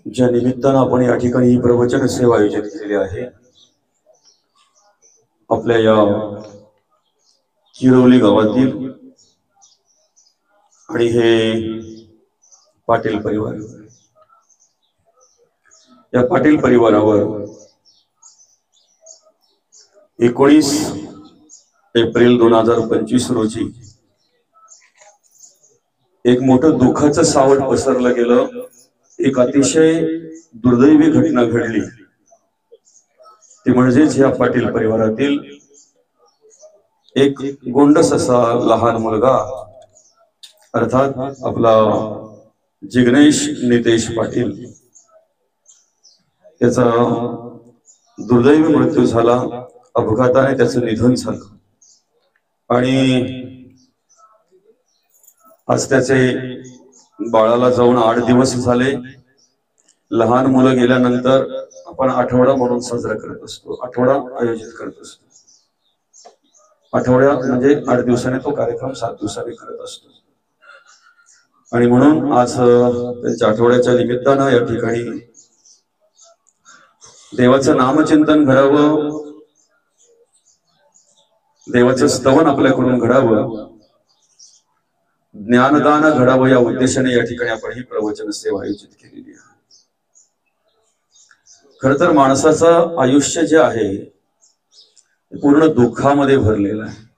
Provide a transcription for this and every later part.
ज्या निमित्तानं आपण या ठिकाणी ही प्रवचन सेवा आयोजित केलेली आहे, आपल्या या किरवली गावातील आणि हे पाटील परिवार, या पाटील परिवारावर 19 एप्रिल 2025 रोजी एक मोठं दुःखाचं सावट पसरलं गेलं। एक अतिशय दुर्दैवी घटना घडली, ती म्हणजेच या पाटील परिवारातील एक गोंडस असा लहान मुलगा, अर्थात आपला जिग्नेश नितेश पाटील, त्याचा दुर्दैवी मृत्यू झाला। अपघाताने त्याचं निधन झालं आणि आज त्याचे बाळाला जाऊन 8 दिवस झाले। लहान मुलं गेल्यानंतर आपण आठवडा म्हणून साजरा करत असतो, आठवडा आयोजित करत असतो। आठवड्या म्हणजे 8 दिवसाने तो कार्यक्रम 7 दिवसांनी करत असतो आणि म्हणून आज त्यांच्या आठवड्याच्या निमित्तानं या ठिकाणी देवाचं नामचिंतन घडावं, देवाचं स्तवन आपल्याकडून घडावं, ज्ञानदान घडावं, या उद्देशाने या ठिकाणी आपण ही प्रवचन सेवा आयोजित केलेली आहे। खर तर माणसाचं आयुष्य जे आहे पूर्ण दुःखामध्ये भरलेलं आहे।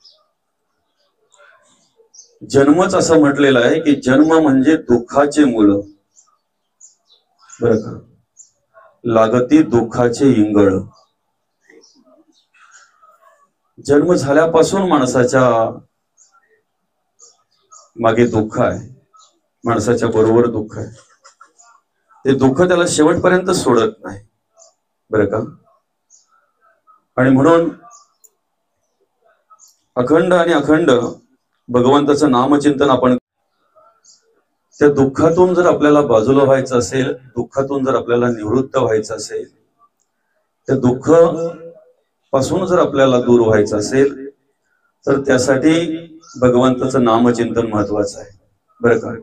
जन्मच असं म्हटलेलं आहे की जन्म म्हणजे दुःखाचे मूळ, बरं का, लागती दुःखाचे इंगळ। जन्म झाल्यापासून माणसाच्या मागे दुःख आहे, माणसाच्या बरोबर दुःख आहे। ते दुःख त्याला शेवटपर्यंत सोडत नाही, बरं का। आणि म्हणून अखंड भगवंताचं नामचिंतन आपण, त्या दुःखातून जर आपल्याला बाजूला व्हायचं असेल, दुःखातून जर आपल्याला निवृत्त व्हायचं असेल, त्या दुःख पासून जर आपल्याला दूर व्हायचं असेल, तर त्यासाठी भगवंताचं नामचिंतन महत्वाचं आहे, बरं का।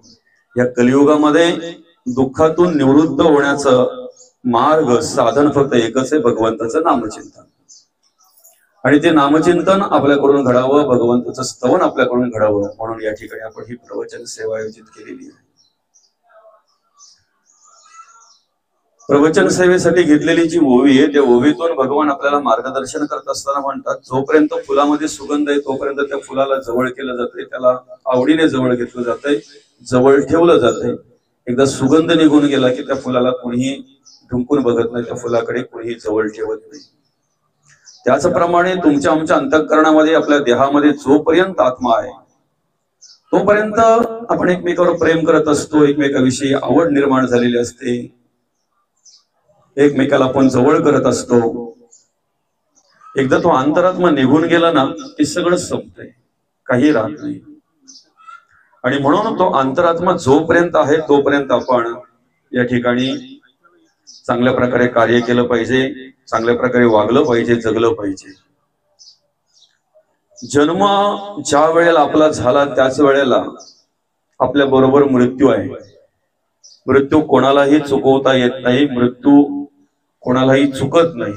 या कलियुगामध्ये दुःखातून निवृत्त होण्याचं मार्ग, साधन फक्त एकच आहे, भगवंताचं नामचिंतन। आणि ते नामचिंतन आपल्याकडून घडावं, भगवंताचं स्तवन आपल्याकडून घडावं, म्हणून या ठिकाणी आपण ही प्रवचन सेवा आयोजित केलेली आहे। प्रवचन सेवेसाठी घेतलेली जी ओवी आहे, त्या ओवीतून भगवान आपल्याला मार्गदर्शन करत असताना म्हणतात, जोपर्यंत फुलामध्ये सुगंध आहे तोपर्यंत त्या फुलाला जवळ केलं जाते, त्याला आवडीने जवळ घेतलं जातंय, जवळ ठेवलं जातंय। एकदा सुगंध निघून गेला की त्या फुलाला कोणीही ढुंकून बघत नाही, त्या फुलाकडे कोणीही जवळ ठेवत नाही। त्याचप्रमाणे तुमच्या आमच्या अंतःकरणामध्ये, आपल्या देहामध्ये जोपर्यंत आत्मा आहे तोपर्यंत आपण एकमेकावर प्रेम करत असतो, एकमेकाविषयी आवड निर्माण झालेली असते, एकमेकाला आपण जवळ करत असतो। एकदा तो अंतरात्मा निघून गेला ना की सगळं संपतंय, काही राहत नाही। आणि म्हणून तो अंतरात्मा जोपर्यंत आहे तोपर्यंत आपण या ठिकाणी चांगल्या प्रकारे कार्य केलं पाहिजे, चांगल्या प्रकारे वागलं पाहिजे, जगलं पाहिजे। जन्म ज्या वेळेला आपला झाला त्याच वेळेला आपल्या बरोबर मृत्यू आहे। मृत्यू कोणालाही चुकवता येत नाही, मृत्यू कोणालाही चुकत नाही।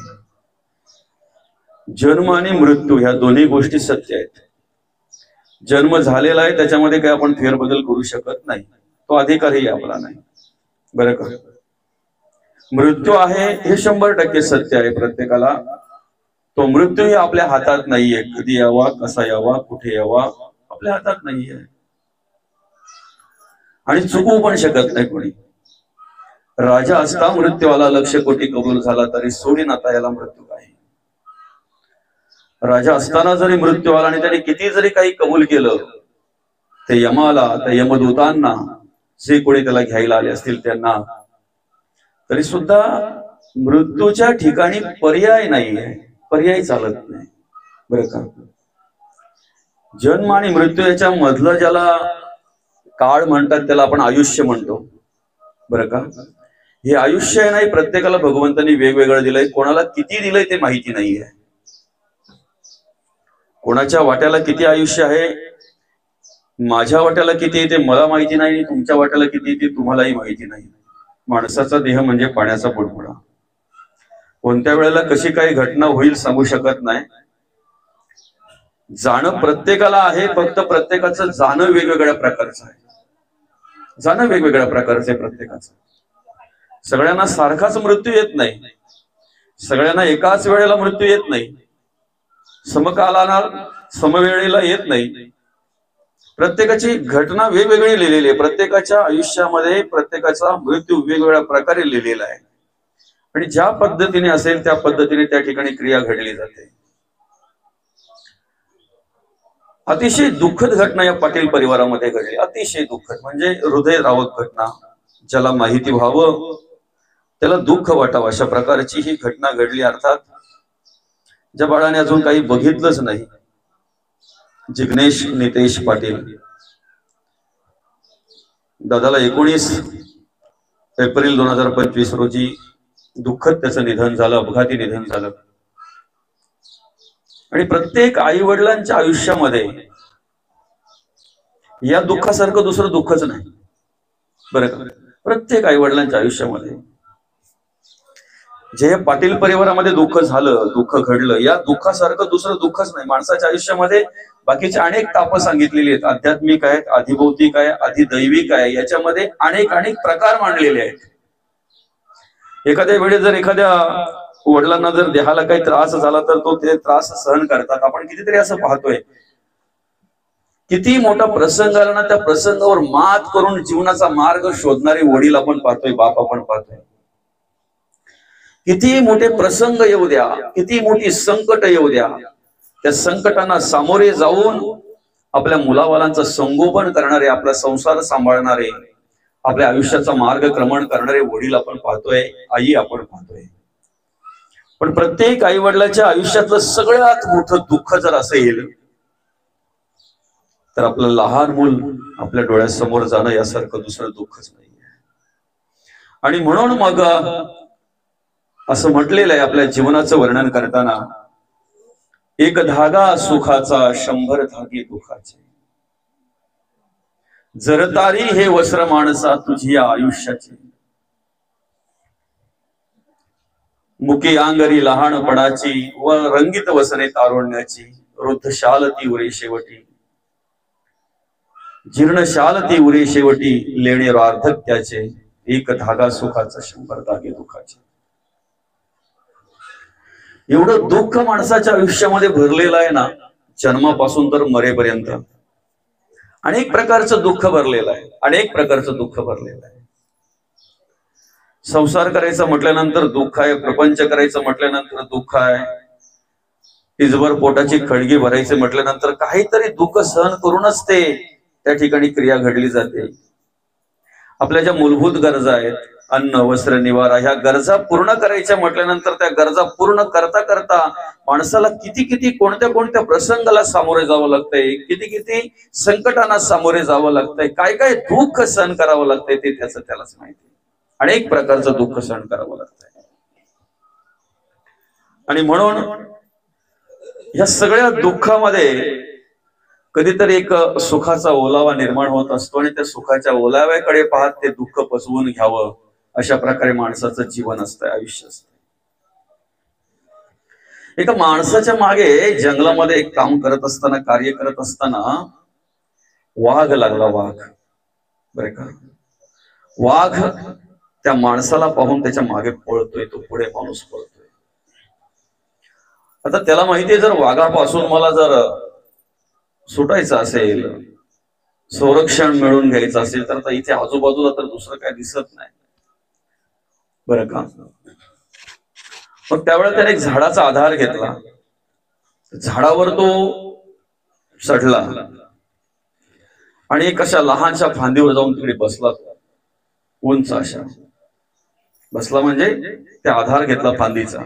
जन्म आणि मृत्यू ह्या दोन्ही गोष्टी सत्य आहेत। जन्म झालेला आहे त्याच्यामध्ये काही आपण फेरबदल करू शकत नाही, तो अधिकारही आपला नाही, बरं का। मृत्यू आहे हे 100% सत्य आहे प्रत्येकाला। तो मृत्यूही आपल्या हातात नाहीये, कधी यावा, कसा यावा, कुठे यावा, आपल्या हातात नाहीये आणि चुकवू पण शकत नाही कोणी। राजा असता मृत्यू आला, 1,00,000 कोटी कबूल झाला तरी सोडीन आता याला मृत्यू काही। राजा असताना जरी मृत्यू आला आणि त्याने किती जरी काही कबूल केलं, ते यमाला, त्या यमदूतांना, जे कोणी त्याला घ्यायला आले असतील त्यांना, तरी सुद्धा मृत्यूच्या ठिकाणी पर्याय नाहीये, पर्याय चालत नाही, बरं का। जन्म आणि मृत्यू याच्या मधलं ज्याला काळ म्हणतात त्याला आपण आयुष्य म्हणतो, बरं का। हे आयुष्य नाही, प्रत्येकाला भगवंतांनी वेगवेगळं दिलंय, कोणाला किती दिलंय ते माहिती नाहीये। कोणाच्या वाट्याला किती आयुष्य आहे, माझ्या वाट्याला किती ते मला माहिती नाही, तुमच्या वाट्याला किती ते तुम्हालाही माहिती नाही। माणसाचा देह म्हणजे पाण्याचा बुडबुडा. कोणत्या वेळेला कशी काही घटना होईल सांगू शकत नाही. जाणं प्रत्येकाला आहे, फक्त प्रत्येकाचं जाणं वेगवेगळ्या प्रकारचं आहे. जाणं वेगवेगळ्या प्रकारचं आहे प्रत्येकाचं. सगळ्यांना सारखाच मृत्यू येत नाही, सगळ्यांना एकाच वेळेला मृत्यू येत नाही, समकालाला समवेळेला येत नाही. प्रत्येकाची घटना वेगवेगळी लिहिलेली आहे. प्रत्येकाच्या आयुष्यामध्ये प्रत्येकाचा मृत्यू वेगवेगळ्या प्रकारे लिहिलेला आहे. आणि ज्या पद्धतीने असेल त्या पद्धतीने त्या ठिकाणी क्रिया घडली जाते. अतिशय दुःखद घटना या पाटील परिवारामध्ये घडली. अतिशय दुःखद म्हणजे हृदयद्रावक घटना. ज्याला माहिती व्हावं त्याला दुःख वाटावं अशा प्रकारची ही घटना घडली. अर्थात ज्या बाळाने अजून काही बघितलंच नाही, जिग्नेश नितेश पाटील, दादाला 19 एप्रिल 2025 रोजी दुःखद त्याचं निधन झालं, अपघाती निधन झालं. आणि प्रत्येक आई वडिलांच्या आयुष्यामध्ये या दुःखासारखं दुसरं दुःखच नाही बरं का. प्रत्येक आई वडिलांच्या आयुष्यामध्ये जे पाटील परिवारामध्ये दुःख झालं, दुःख घडलं, या दुःखासारखं दुसरं दुःखच नाही. माणसाच्या आयुष्यामध्ये बाकीचे अनेक ताप सांगितलेली आहेत. आध्यात्मिक आहेत, अधिभौतिक आहे, अधिदैविक आहे. याच्यामध्ये अनेक प्रकार मांडलेले आहेत. एखाद्या वेळी जर एखाद्या वडिलांना जर देहाला काही त्रास झाला तर तो ते त्रास सहन करतात. आपण कितीतरी असं पाहतोय. किती मोठा प्रसंग आला ना, त्या प्रसंगावर मात करून जीवनाचा मार्ग शोधणारे वडील आपण पाहतोय, बाप आपण पाहतोय. किती मोठे प्रसंग येऊ द्या, किती मोठी संकट येऊ द्या, त्या संकटांना सामोरे जाऊन आपल्या मुलाबालांचं संगोपन करणारे, आपला संसार सांभाळणारे, आपल्या आयुष्याचा मार्गक्रमण करणारे वडील आपण पाहतोय, आई आपण पाहतोय. पण प्रत्येक आई वडिलांच्या आयुष्यातलं सगळ्यात मोठं दुःख जर असेल तर आपलं लहान मूल आपल्या डोळ्यासमोर जाणं यासारखं दुसरं दुःखच नाही. आणि म्हणून मग असं म्हटलेलं आहे आपल्या जीवनाचं वर्णन करताना, एक धागा सुखाचा 100 धागे दुःखाचे, जरतारी हे वस्त्र माणसा तुझी आयुष्याचे, मुकी आंगरी लहानपणाची व रंगीत वसने तारुण्याची, वृद्ध शाल ती उरे शेवटी, जीर्ण शाल ती उरे शेवटी, लेणे वार्धक्याचे, एक धागा सुखाचा 100 धागे दुःखाचे. एवढं दुःख माणसाच्या आयुष्यामध्ये भरलेलं आहे ना, जन्मापासून तर मरेपर्यंत अनेक प्रकारचं दुःख भरलेलं आहे, अनेक प्रकारचं दुःख भरलेलं आहे. संसार करायचं म्हटल्यानंतर दुःख आहे, प्रपंच करायचं म्हटल्यानंतर दुःख आहे, तिजभर पोटाची खळगी भरायचे म्हटल्यानंतर काहीतरी दुःख सहन करूनच ते त्या ठिकाणी क्रिया घडली जाते. आपल्या ज्या मूलभूत गरजा आहेत, अन्न वस्त्र निवारा, ह्या गरजा पूर्ण करायच्या म्हटल्यानंतर त्या गरजा पूर्ण करता करता माणसाला किती कोणत्या प्रसंगाला सामोरे जावं लागतंय, किती संकटांना सामोरे जावं लागतंय, काय दुःख सहन करावं लागतंय ते त्यालाच माहिती. अनेक प्रकारचं दुःख सहन करावं लागतंय. आणि म्हणून या सगळ्या दुःखामध्ये कधीतरी एक सुखाचा ओलावा निर्माण होत असतो आणि त्या सुखाच्या ओलाव्याकडे पाहत ते दुःख पचवून घ्यावं अशा प्रकारे माणसाचं जीवन असतं, आयुष्य असतं. एका माणसाच्या मागे जंगलामध्ये एक काम करत असताना, कार्य करत असताना वाघ लागला. वाघ बरे का, वाघ त्या माणसाला पाहून त्याच्या मागे पळतोय, तो पुढे माणूस पळतोय. आता त्याला माहितीये जर वाघापासून मला जर सुटायचं असेल, संरक्षण मिळून घ्यायचं असेल तर इथे आजूबाजूला तर दुसरं काय दिसत नाही बरं का. मग त्यावेळेला त्याने एक झाडाचा आधार घेतला, झाडावर तो चढला आणि एक अशा लहानशा फांदीवर जाऊन तिकडे बसला. उंच अशा बसला म्हणजे ते आधार घेतला फांदीचा.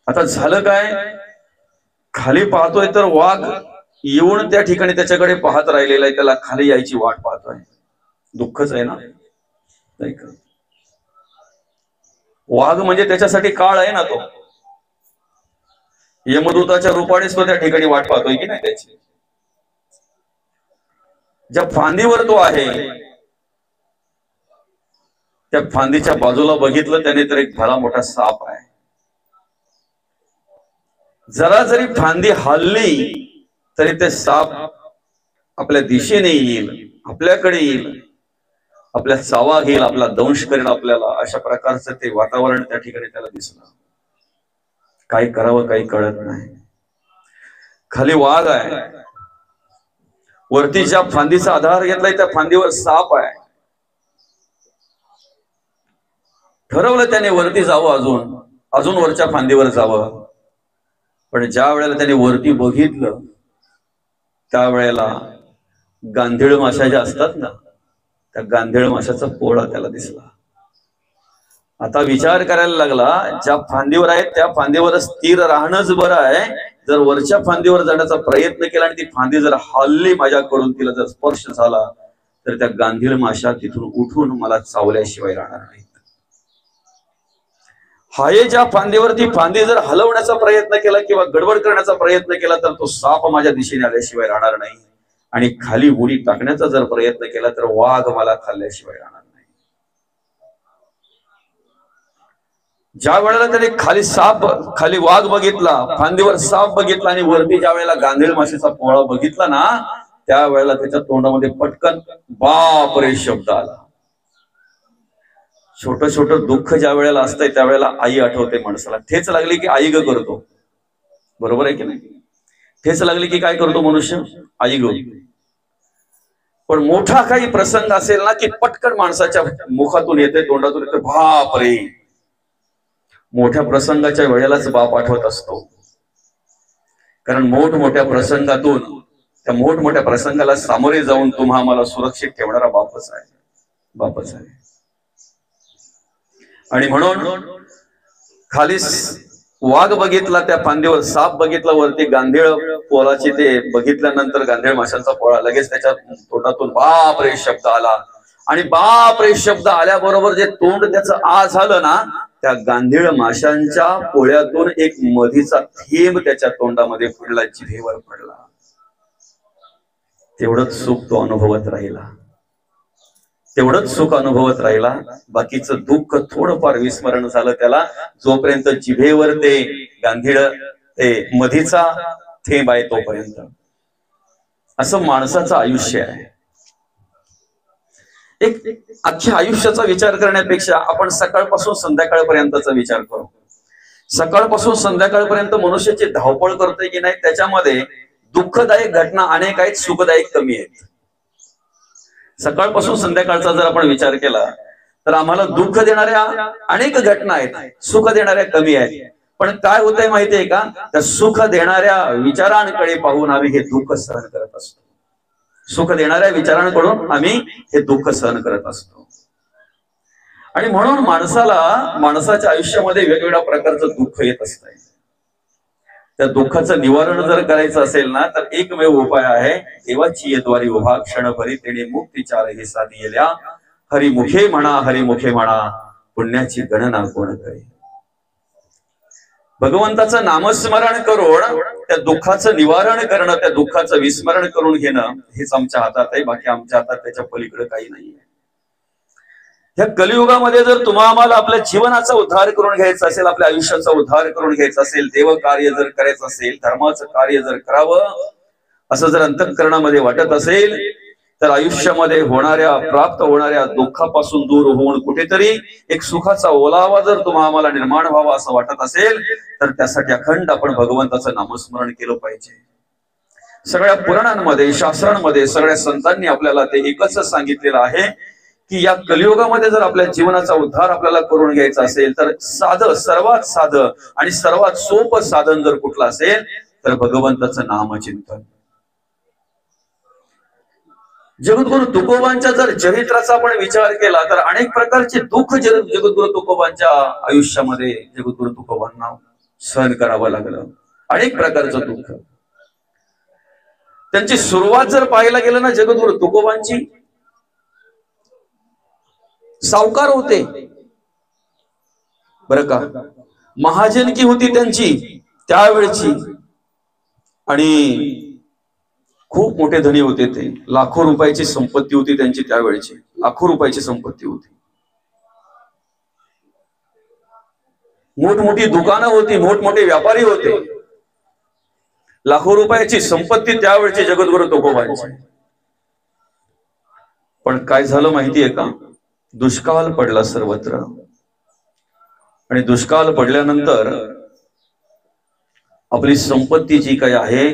आता झालं काय, खाली पाहतोय तर वाघ येऊन त्या ठिकाणी त्याच्याकडे पाहत राहिलेला आहे, त्याला खाली यायची वाट पाहतोय. दुःखच आहे ना, नाही का. वाघ म्हणजे त्याच्यासाठी काळ आहे ना, तो यमदूताच्या रूपानेच तो त्या ठिकाणी वाट पाहतोय की नाही त्याची. ज्या फांदीवर तो आहे त्या फांदीच्या बाजूला बघितलं त्याने तर एक भला मोठा साप आहे. जरा जरी फांदी हलली तरी ते साप आपल्या दिशेने येईल, आपल्याकडे येईल, आपल्या चावा घेईल, आपला दंश करेल आपल्याला. अशा प्रकारचं ते वातावरण त्या ठिकाणी त्याला दिसलं. काय करावं काही कळत नाही. खाली वाघ आहे, वरती ज्या फांदीचा आधार घेतलाय त्या फांदीवर साप आहे. ठरवलं त्याने वरती जावं, अजून अजून वरच्या फांदीवर जावं. पण ज्या वेळेला त्याने वरती बघितलं त्यावेळेला गांधीळ माशा ज्या असतात ना, त्या गांधीळ माशाचा पोळा त्याला दिसला. आता विचार करायला लागला, ज्या फांदीवर आहे त्या फांदीवर स्थिर राहणंच बरं आहे. जर वरच्या फांदीवर जाण्याचा प्रयत्न केला आणि ती फांदी जर हलली माझ्याकडून, तिला जर स्पर्श झाला तर त्या गांधीळ माशा तिथून उठून मला चावल्याशिवाय राहणार नाहीत. हाये ज्या फांदीवर ती फांदी जर हलवण्याचा प्रयत्न केला किंवा गडबड करण्याचा प्रयत्न केला तर तो साप माझ्या दिशेने आल्याशिवाय राहणार नाही. आणि खाली उडी टाकण्याचा जर प्रयत्न केला तर वाघ मला खाल्ल्याशिवाय राहणार नाही. ज्या वेळेला त्याने खाली वाघ बघितला, फांदीवर साप बघितला आणि वरती ज्या वेळेला गांधीळ माशीचा पोळा बघितला ना, त्यावेळेला त्याच्या तोंडामध्ये पटकन बाप रे शब्द आला. छोटं छोटं दुःख ज्या वेळेला असतंय त्यावेळेला आई आठवते माणसाला. ठेच लागली की आई ग करतो, बरोबर आहे की नाही? ठेच लागली की काय करतो मनुष्य? आई ग. पण मोठा काही प्रसंग असेल ना की पटकन माणसाच्या मुखातून येते, तोंडातून येते बाप रे. मोठ्या प्रसंगाच्या वेळेलाच बाप आठवत असतो, कारण मोठमोठ्या प्रसंगातून, त्या मोठमोठ्या प्रसंगाला सामोरे जाऊन तुम्हा आम्हाला सुरक्षित ठेवणारा बापच आहे, बापच आहे. आणि म्हणून खाली वाघ बघितला, त्या फांदीवर साप बघितला, वरती गांधीळ पोळाची ते बघितल्यानंतर गांधीळ माशांचा पोळा, लगेच त्याच्या तोंडातून बाप रे शब्द आला. आणि बाप रे शब्द आल्याबरोबर जे तोंड त्याचं आ झालं ना, त्या गांधीळ माशांच्या पोळ्यातून एक मधीचा थेंब त्याच्या तोंडामध्ये पडला, जिभेवर पडला. तेवढंच सुख तो अनुभवत राहिला, तेवढंच सुख अनुभवत राहिला. बाकीचं दुःख थोडंफार विस्मरण झालं त्याला, जोपर्यंत जिभेवर ते गांधीळ ते मधीचा थेंब आहे तोपर्यंत. असं माणसाचं आयुष्य आहे. एक अख्ख्या आयुष्याचा विचार करण्यापेक्षा आपण सकाळपासून संध्याकाळपर्यंतचा विचार करू. सकाळपासून संध्याकाळपर्यंत मनुष्याची धावपळ करतोय की नाही, त्याच्यामध्ये दुःखदायक घटना अनेक आहेत, सुखदायक कमी आहेत. सकाळपासून संध्याकाळचा जर आपण विचार केला तर आम्हाला दुःख देणाऱ्या अनेक घटना आहेत, सुख देणाऱ्या कमी आहेत. पण काय होतंय माहितीये का, त्या सुख देणाऱ्या विचारांकडे पाहून आम्ही हे दुःख सहन करत असतो. सुख देणाऱ्या विचारांकडून आम्ही हे दुःख सहन करत असतो. आणि म्हणून माणसाच्या आयुष्यामध्ये वेगवेगळ्या प्रकारचं दुःख येत असतं. त्या दुःखाचं निवारण जर करायचं असेल ना तर एकमेव उपाय आहे, देवाची येद्वारी उभा क्षणभरी तेने मुक्ती चार हे साधियल्या. हरिमुखे म्हणा, हरिमुखे म्हणा, पुण्याची गणना कोण करे. भगवंताचं नामस्मरण करून त्या दुःखाचं निवारण करणं, त्या दुःखाचं विस्मरण करून घेणं हेच आमच्या हातात आहे. बाकी आमच्या हातात त्याच्या पलीकडे काही नाहीये. या कलियुगामध्ये जर तुम्हा आम्हाला आपल्या जीवनाचा उद्धार करून घ्यायचा असेल, आपल्या आयुष्याचा उद्धार करून घ्यायचा असेल, देव कार्य जर करायचं असेल, धर्माचं कार्य जर करावं असं जर अंतःकरणामध्ये वाटत असेल, तर आयुष्यामध्ये प्राप्त होणाऱ्या दुःखापासून दूर होऊन कुठेतरी एक सुखाचा ओलावा जर तुम्हा आम्हाला निर्माण व्हावा असं वाटत असेल, तर त्यासाठी अखंड आपण भगवंताचं नामस्मरण केलं पाहिजे. सगळ्या पुराणांमध्ये, शास्त्रांमध्ये, सगळ्या संतांनी आपल्याला ते एकच सांगितलेलं आहे की या कलियुगामध्ये जर आपल्या जीवनाचा उद्धार आपल्याला करून घ्यायचा असेल तर सर्वात साधं आणि सर्वात सोपं साधन जर कुठलं असेल तर भगवंताचं नामचिंतन. जगद्गुरु तुकोबांच्या जर चरित्राचा आपण विचार केला तर अनेक प्रकारचे दुःख जगद्गुरु तुकोबांच्या आयुष्यामध्ये जगद्गुरु तुकोबांना सहन करावं लागलं. अनेक प्रकारचं दुःख. त्यांची सुरुवात जर पाहायला गेलं ना जगद्गुरु तुकोबांची, सावकार होते बरं का, महाजनकी होती त्यांची त्यावेळची, आणि खूप मोठे धनी होते ते. लाखो रुपयाची संपत्ती होती त्यांची त्यावेळची, लाखो रुपयाची संपत्ती होती. मोठमोठी दुकानं होती, मोठमोठे व्यापारी होते, लाखो रुपयाची संपत्ती त्यावेळची जगद्गुरु तुकोबांची. पण काय झालं माहितीये का? दुष्काळ पडला सर्वत्र. आणि दुष्काळ पडल्यानंतर आपली संपत्ती जी काही आहे,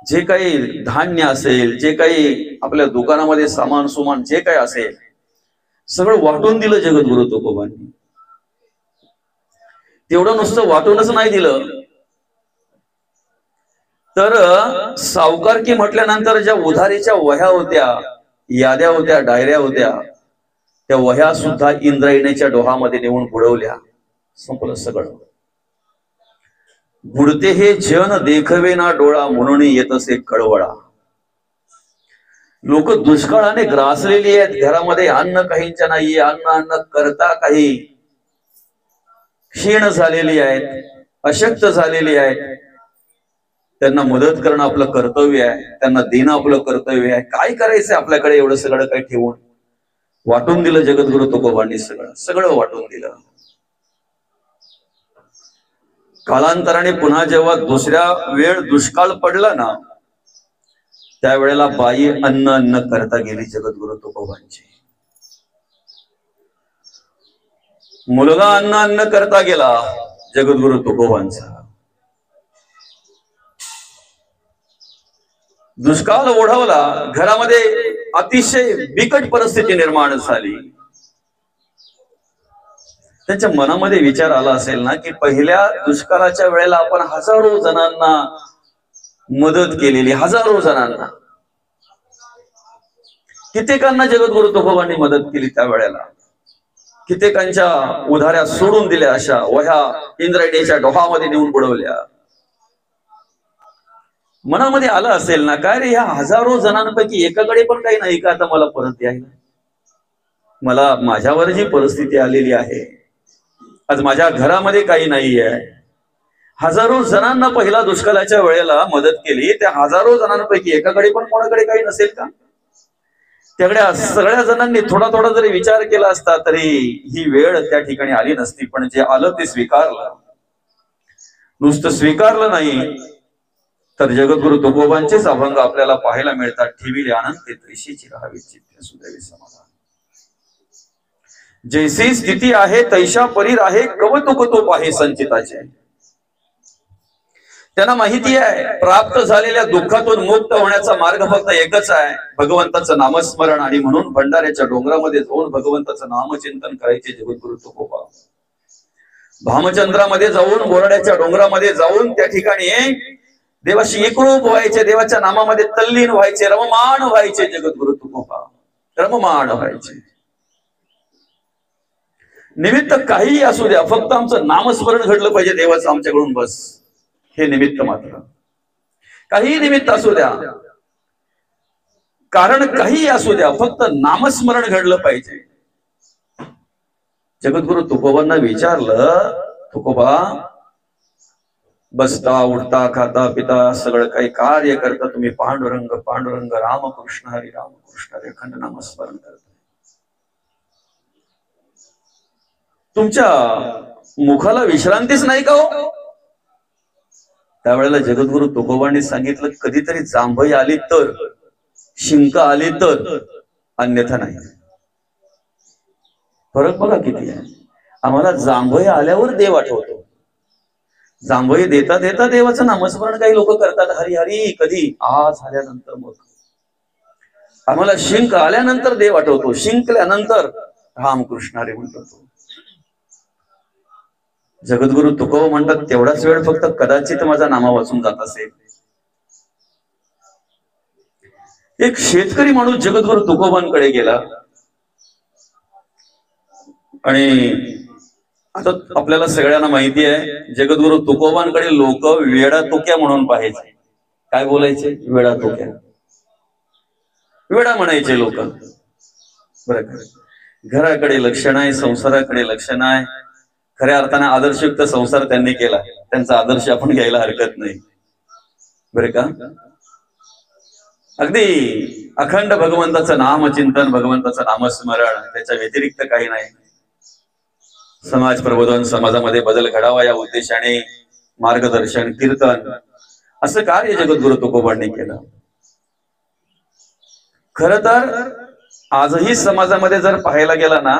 जे काही धान्य असेल, जे काही आपल्या दुकानामध्ये सामान सुमान जे काही असेल, सगळं वाटून दिलं जगद्गुरु तुकोबांनी. तेवढं नुसतं वाटूनच नाही दिलं, तर सावकारकी म्हटल्यानंतर ज्या उधारीच्या वह्या होत्या, याद्या होत्या, डायऱ्या होत्या, त्या वह्या सुद्धा इंद्रायणीच्या डोहामध्ये नेऊन बुडवल्या. संपलं सगळं. बुडते हे जन देखवे ना डोळा, म्हणून येत असे कळवळा. लोक दुष्काळाने ग्रासलेली आहेत. घरामध्ये अन्न काहींच्या नाहीये, अन्न करता काही क्षीण झालेली आहेत, अशक्त झालेली आहेत. त्यांना मदत करणं आपलं कर्तव्य आहे, त्यांना देणं आपलं कर्तव्य आहे. काय करायचंय आपल्याकडे एवढं सगळं काही ठेवून? वाटून दिलं जगद्गुरु तुकोबांनी, सगळं वाटून दिलं. कालांतराने पुन्हा जेव्हा दुसऱ्या वेळ दुष्काळ पडला ना, त्यावेळेला बाई अन्न करता गेली जगद्गुरु तुकोबांची. मुलगा अन्न करता गेला जगद्गुरु तुकोबांचा. दुष्काळ ओढवला, घरामध्ये अतिशय बिकट परिस्थिती निर्माण झाली. त्यांच्या मनामध्ये विचार आला असेल ना की पहिल्या दुष्काळाच्या वेळेला आपण हजारो जणांना मदत केलेली, हजारो जणांना, कित्येकांना जगद्गुरु तुकोबांनी मदत केली. त्या वेळेला कित्येकांच्या उधाऱ्या सोडून दिल्या, अशा वह्या इंद्रायणीच्या डोहामध्ये नेऊन बुडवल्या. मनामध्ये आलं असेल ना, काय रे, ह्या हजारो जणांपैकी एकाकडे पण काही नाही का आता मला परत द्यायला? मला माझ्यावर जी परिस्थिती आलेली आहे, आज माझ्या घरामध्ये काही नाही आहे. हजारो जणांना पहिला दुष्काळाच्या वेळेला मदत केली, त्या हजारो जणांपैकी एकाकडे पण कोणाकडे काही नसेल का? त्याकडे सगळ्या जणांनी थोडा थोडा जरी विचार केला असता तरी ही वेळ त्या ठिकाणी आली नसती. पण जे आलं ते स्वीकारलं. नुसतं स्वीकारलं नाही तर जगद्गुरु तुकोबांचेच अभंग आपल्याला पाहायला मिळतात. ठेविले आनंद ते त्रिशीची राहावी चित्त सुदैवी समाधान. जैसी स्थिती आहे तैशा परी आहे, कवतुक तो पाहे संचिताचे. त्यांना माहिती आहे प्राप्त झालेल्या दुःखातून मुक्त होण्याचा मार्ग फक्त एकच आहे, भगवंताचं नामस्मरण. आणि म्हणून भंडाऱ्याच्या डोंगरामध्ये जाऊन भगवंताचं नामचिंतन करायचे जगद्गुरु तुकोबा. भामचंद्रामध्ये जाऊन, बोराड्याच्या डोंगरामध्ये जाऊन त्या ठिकाणी देवाशी एकरूप व्हायचे, देवाच्या नामामध्ये तल्लीन व्हायचे, रममाण व्हायचे जगद्गुरु तुकोबा, रममाण व्हायचे. निमित्त काही असू द्या, फक्त आमचं नामस्मरण घडलं पाहिजे देवाचं आमच्याकडून, बस. हे निमित्त मात्र. काही निमित्त असू द्या, कारण काही असू द्या, फक्त नामस्मरण घडलं पाहिजे. जगद्गुरु तुकोबांना विचारलं, तुकोबा, बसता उठता खाता पिता सगळं काही कार्य करता तुम्ही पांडुरंग पांडुरंग रामकृष्ण हरी रामकृष्ण हरी अखंड नामस्मरण करता, तुमच्या मुखाला विश्रांतीच नाही का हो? त्यावेळेला जगद्गुरु तुकोबांनी सांगितलं, कधीतरी जांभई आली तर, शिंक आली तर, अन्यथा नाही. फरक बघा किती आहे. आम्हाला जांभई आल्यावर देव आठवतो. जांभई देता देता देवाचं नामस्मरण काही लोक करतात, हरी हरी, कधी आज आल्यानंतर. मग आम्हाला शिंक आल्यानंतर देव आठवतो, शिंकल्यानंतर रामकृष्ण हरी म्हणतो. जगद्गुरु तुकोबा म्हणतात, तेवढाच वेळ फक्त कदाचित माझा नामा वाचून जात असेल. एक शेतकरी माणूस जगद्गुरु तुकोबांकडे गेला आणि आता आपल्याला सगळ्यांना माहिती आहे, जगद्गुरु तुकोबांकडे लोक वेडा तोक्या म्हणून पाहायचे. काय बोलायचे? वेडा तोक्या, वेडा म्हणायचे लोक. बरं का? घराकडे लक्ष नाही, संसाराकडे लक्ष नाही. खऱ्या अर्थाने आदर्शयुक्त संसार त्यांनी केला, त्यांचा आदर्श आपण घ्यायला हरकत नाही. बरे का? अगदी अखंड भगवंताचं नामचिंतन, भगवंताचं नामस्मरण, त्याच्या व्यतिरिक्त काही नाही. समाज प्रबोधन, समाजामध्ये बदल घडावा या उद्देशाने मार्गदर्शन, कीर्तन असं कार्य जगद्गुरु तुकोबांनी केलं. खर तर आजही समाजामध्ये जर पाहायला गेला ना,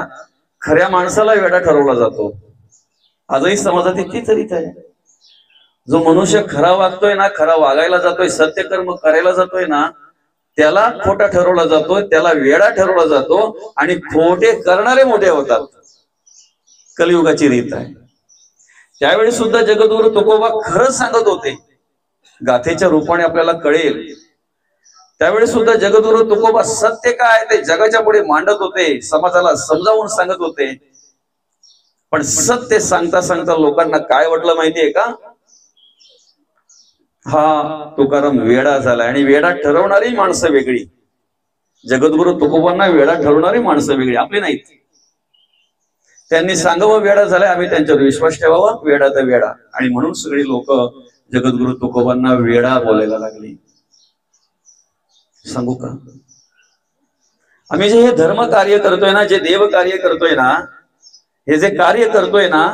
खऱ्या माणसाला वेडा ठरवला जातो. आजही समाजात तीच रीत आहे. जो मनुष्य खरा वागतोय ना, खरा वागायला जातोय, सत्यकर्म करायला जातोय ना, त्याला खोटा ठरवला जातो, त्याला वेडा ठरवला जातो आणि खोटे करणारे मोठे होतात. कलियुगाची रीत आहे. त्यावेळी सुद्धा जगद्गुरु तुकोबा खरंच सांगत होते. गाथेच्या रूपाने आपल्याला कळेल. त्यावेळी सुद्धा जगद्गुरु तुकोबा सत्य काय ते जगाच्या पुढे मांडत होते, समाजाला समजावून सांगत होते. पण सत्य सांगता सांगता लोकांना काय वाटलं माहितीये का? हा तुकाराम वेडा झाला. आणि वेडा ठरवणारी माणसं वेगळी. जगद्गुरु तुकोबांना वेडा ठरवणारी माणसं वेगळी, आपली नाहीत. त्यांनी सांगावं वेडा झालाय, आम्ही त्यांच्यावर विश्वास ठेवावा, वेडा तर वेडा. आणि म्हणून सगळी लोक जगद्गुरु तुकोबांना वेडा बोलायला लागली. सांगू का, आम्ही जे हे धर्म कार्य करतोय ना, जे देव कार्य करतोय ना, हे जे कार्य करतोय ना,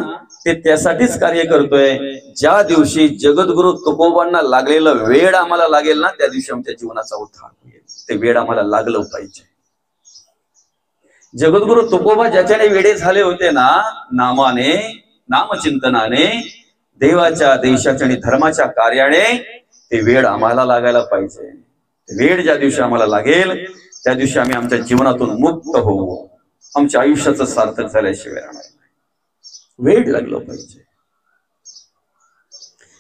ते त्यासाठीच कार्य करतोय. ज्या दिवशी जगद्गुरु तुकोबांना लागलेलं वेड आम्हाला लागेल ना, त्या दिवशी आमच्या जीवनाचा उद्धार होईल. ते वेड आम्हाला लागलं पाहिजे. जगद्गुरु तुकोबा ज्याच्याने वेडे झाले होते ना, नामाने, नामचिंतनाने, देवाच्या, देशाच्या आणि धर्माच्या कार्याने, ते वेड आम्हाला लागायला पाहिजे. वेड ज्या दिवशी आम्हाला लागेल त्या दिवशी आम्ही आमच्या जीवनातून मुक्त होऊ. आमच्या आयुष्याचं सार्थक झाल्याशिवाय राहणार नाही. वेड लागलं पाहिजे.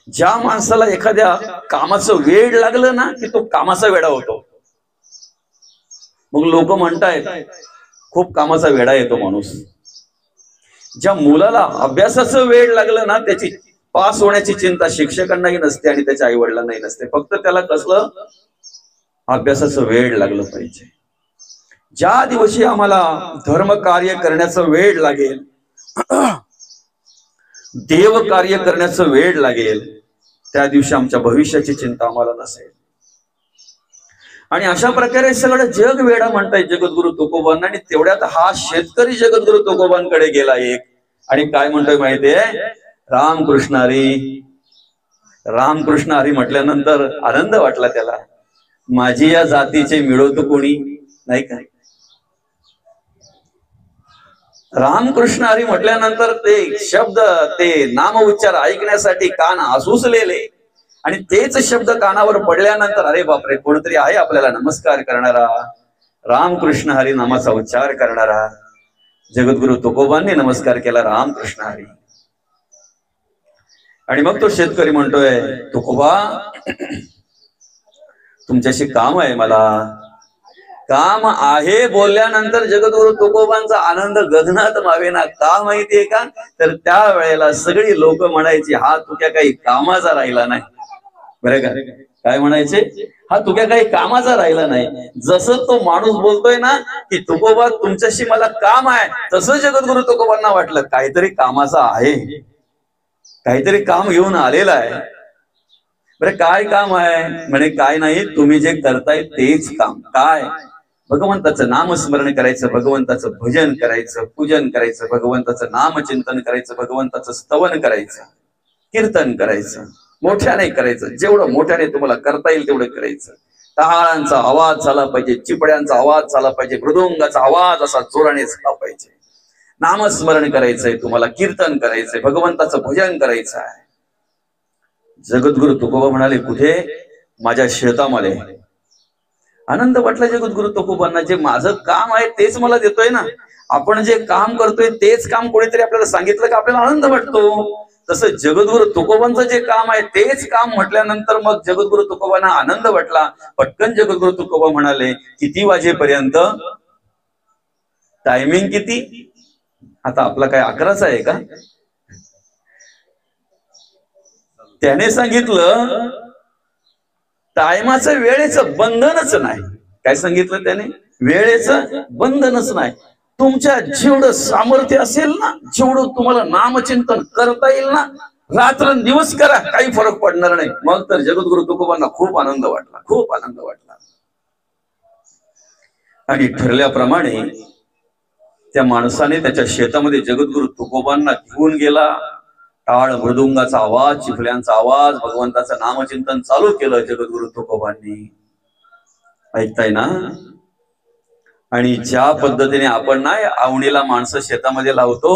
ज्या माणसाला एखाद्या कामाचं वेड लागलं ना, की तो कामाचा वेडा होतो. मग लोक म्हणतायत खूप कामाचा वेडा येतो माणूस. ज्या मुलाला अभ्यासाचं वेड लागलं ना, त्याची पास होण्याची चिंता शिक्षकांनाही नसते आणि त्याच्या आई वडिलांनाही नसते. फक्त त्याला कसलं अभ्यासाचं वेड लागलं पाहिजे. ज्या दिवशी आम्हाला धर्म कार्य करण्याचं वेड लागेल, देव कार्य करण्याचं वेड लागेल, त्या दिवशी आमच्या भविष्याची चिंता आम्हाला नसेल. आणि अशा प्रकारे सगळं जग वेडा म्हणताय जगद्गुरु तुकोबांना. आणि तेवढ्यात हा शेतकरी जगद्गुरु तुकोबांकडे गेला एक, आणि काय म्हणतोय माहितीये? रामकृष्ण हरी. रामकृष्ण हरी म्हटल्यानंतर आनंद वाटला त्याला. माझी या जातीचे मिळवतो कोणी नाही का? रामकृष्ण हरी म्हटल्यानंतर ते शब्द, ते नाम उच्चार ऐकण्यासाठी कान आसुसलेले. आणि तेच शब्द कानावर पडल्यानंतर अरे बापरे, कोणतरी आहे आपल्याला नमस्कार करणारा, रामकृष्ण हरी नामाचा उच्चार करणारा. जगद्गुरु तुकोबांनी नमस्कार केला, रामकृष्ण हरी. आणि मग तो शेतकरी म्हणतोय, तुकोबा तुमच्याशी काम आहे मला. काम आहे बोलल्यानंतर जगद्गुरु तुकोबांचा आनंद गगनात मावेना. का माहितीये का? तर त्या वेळेला सगळी लोक म्हणायची, हा तुझ्या काही कामाचा राहिला नाही. बरं का? काय म्हणायचे? हा तुझ्या काही कामाचा राहिला नाही. जसं तो माणूस बोलतोय ना की तुकोबा तुमच्याशी मला काम आहे, तसं जगद्गुरु तुकोबांना वाटलं काहीतरी कामाचा आहे, काहीतरी काम घेऊन आलेला आहे. बरं काय काम आहे? म्हणे काय नाही, तुम्ही जे करताय तेच काम. काय? भगवंताचं नामस्मरण करायचं, भगवंताचं भजन करायचं, पूजन करायचं, भगवंताचं नामचिंतन करायचं, भगवंताचं स्तवन करायचं, कीर्तन करायचं, मोठ्याने करायचं. जेवढं मोठ्याने तुम्हाला करता येईल तेवढं करायचं. टाळांचा आवाज झाला पाहिजे, चिपड्यांचा आवाज झाला पाहिजे, मृदुंगाचा आवाज असा जोराने झाला पाहिजे. नामस्मरण करायचंय तुम्हाला, कीर्तन करायचंय, भगवंताचं भजन करायचं आहे. जगद्गुरु तुकोबा म्हणाले, कुठे? माझ्या शेतामध्ये. आनंद वाटला जगद्गुरु तुकोबांना. जे माझं काम आहे तेच मला देतोय ना. आपण जे काम करतोय तेच काम कोणीतरी आपल्याला सांगितलं का आपल्याला आनंद वाटतो. तसं जगद्गुरु तुकोबांचं जे काम आहे तेच काम म्हटल्यानंतर मग जगद्गुरु तुकोबांना आनंद वाटला. पटकन जगद्गुरु तुकोबा म्हणाले, किती वाजेपर्यंत? टायमिंग किती? आता आपला काय 11चा आहे का? त्याने सांगितलं टायमाचं, वेळेचं बंधनच नाही. काय सांगितलं त्याने? वेळेचं बंधनच नाही. तुमच्या जेवढं सामर्थ्य असेल ना, जेवढं तुम्हाला नामचिंतन करता येईल ना, रात्रंदिवस करा, काही फरक पडणार नाही. मग तर जगद्गुरु तुकोबांना खूप आनंद वाटला, खूप आनंद वाटला. आणि ठरल्याप्रमाणे त्या माणसाने त्याच्या शेतामध्ये जगद्गुरु तुकोबांना घेऊन गेला. टाळ मृदुंगाचा आवाज, चिफल्यांचा आवाज, भगवंताचं नामचिंतन चालू केलं जगद्गुरु तुकोबांनी. ऐकताय ना? आणि ज्या पद्धतीने आपण नाही आवणीला माणसं शेतामध्ये लावतो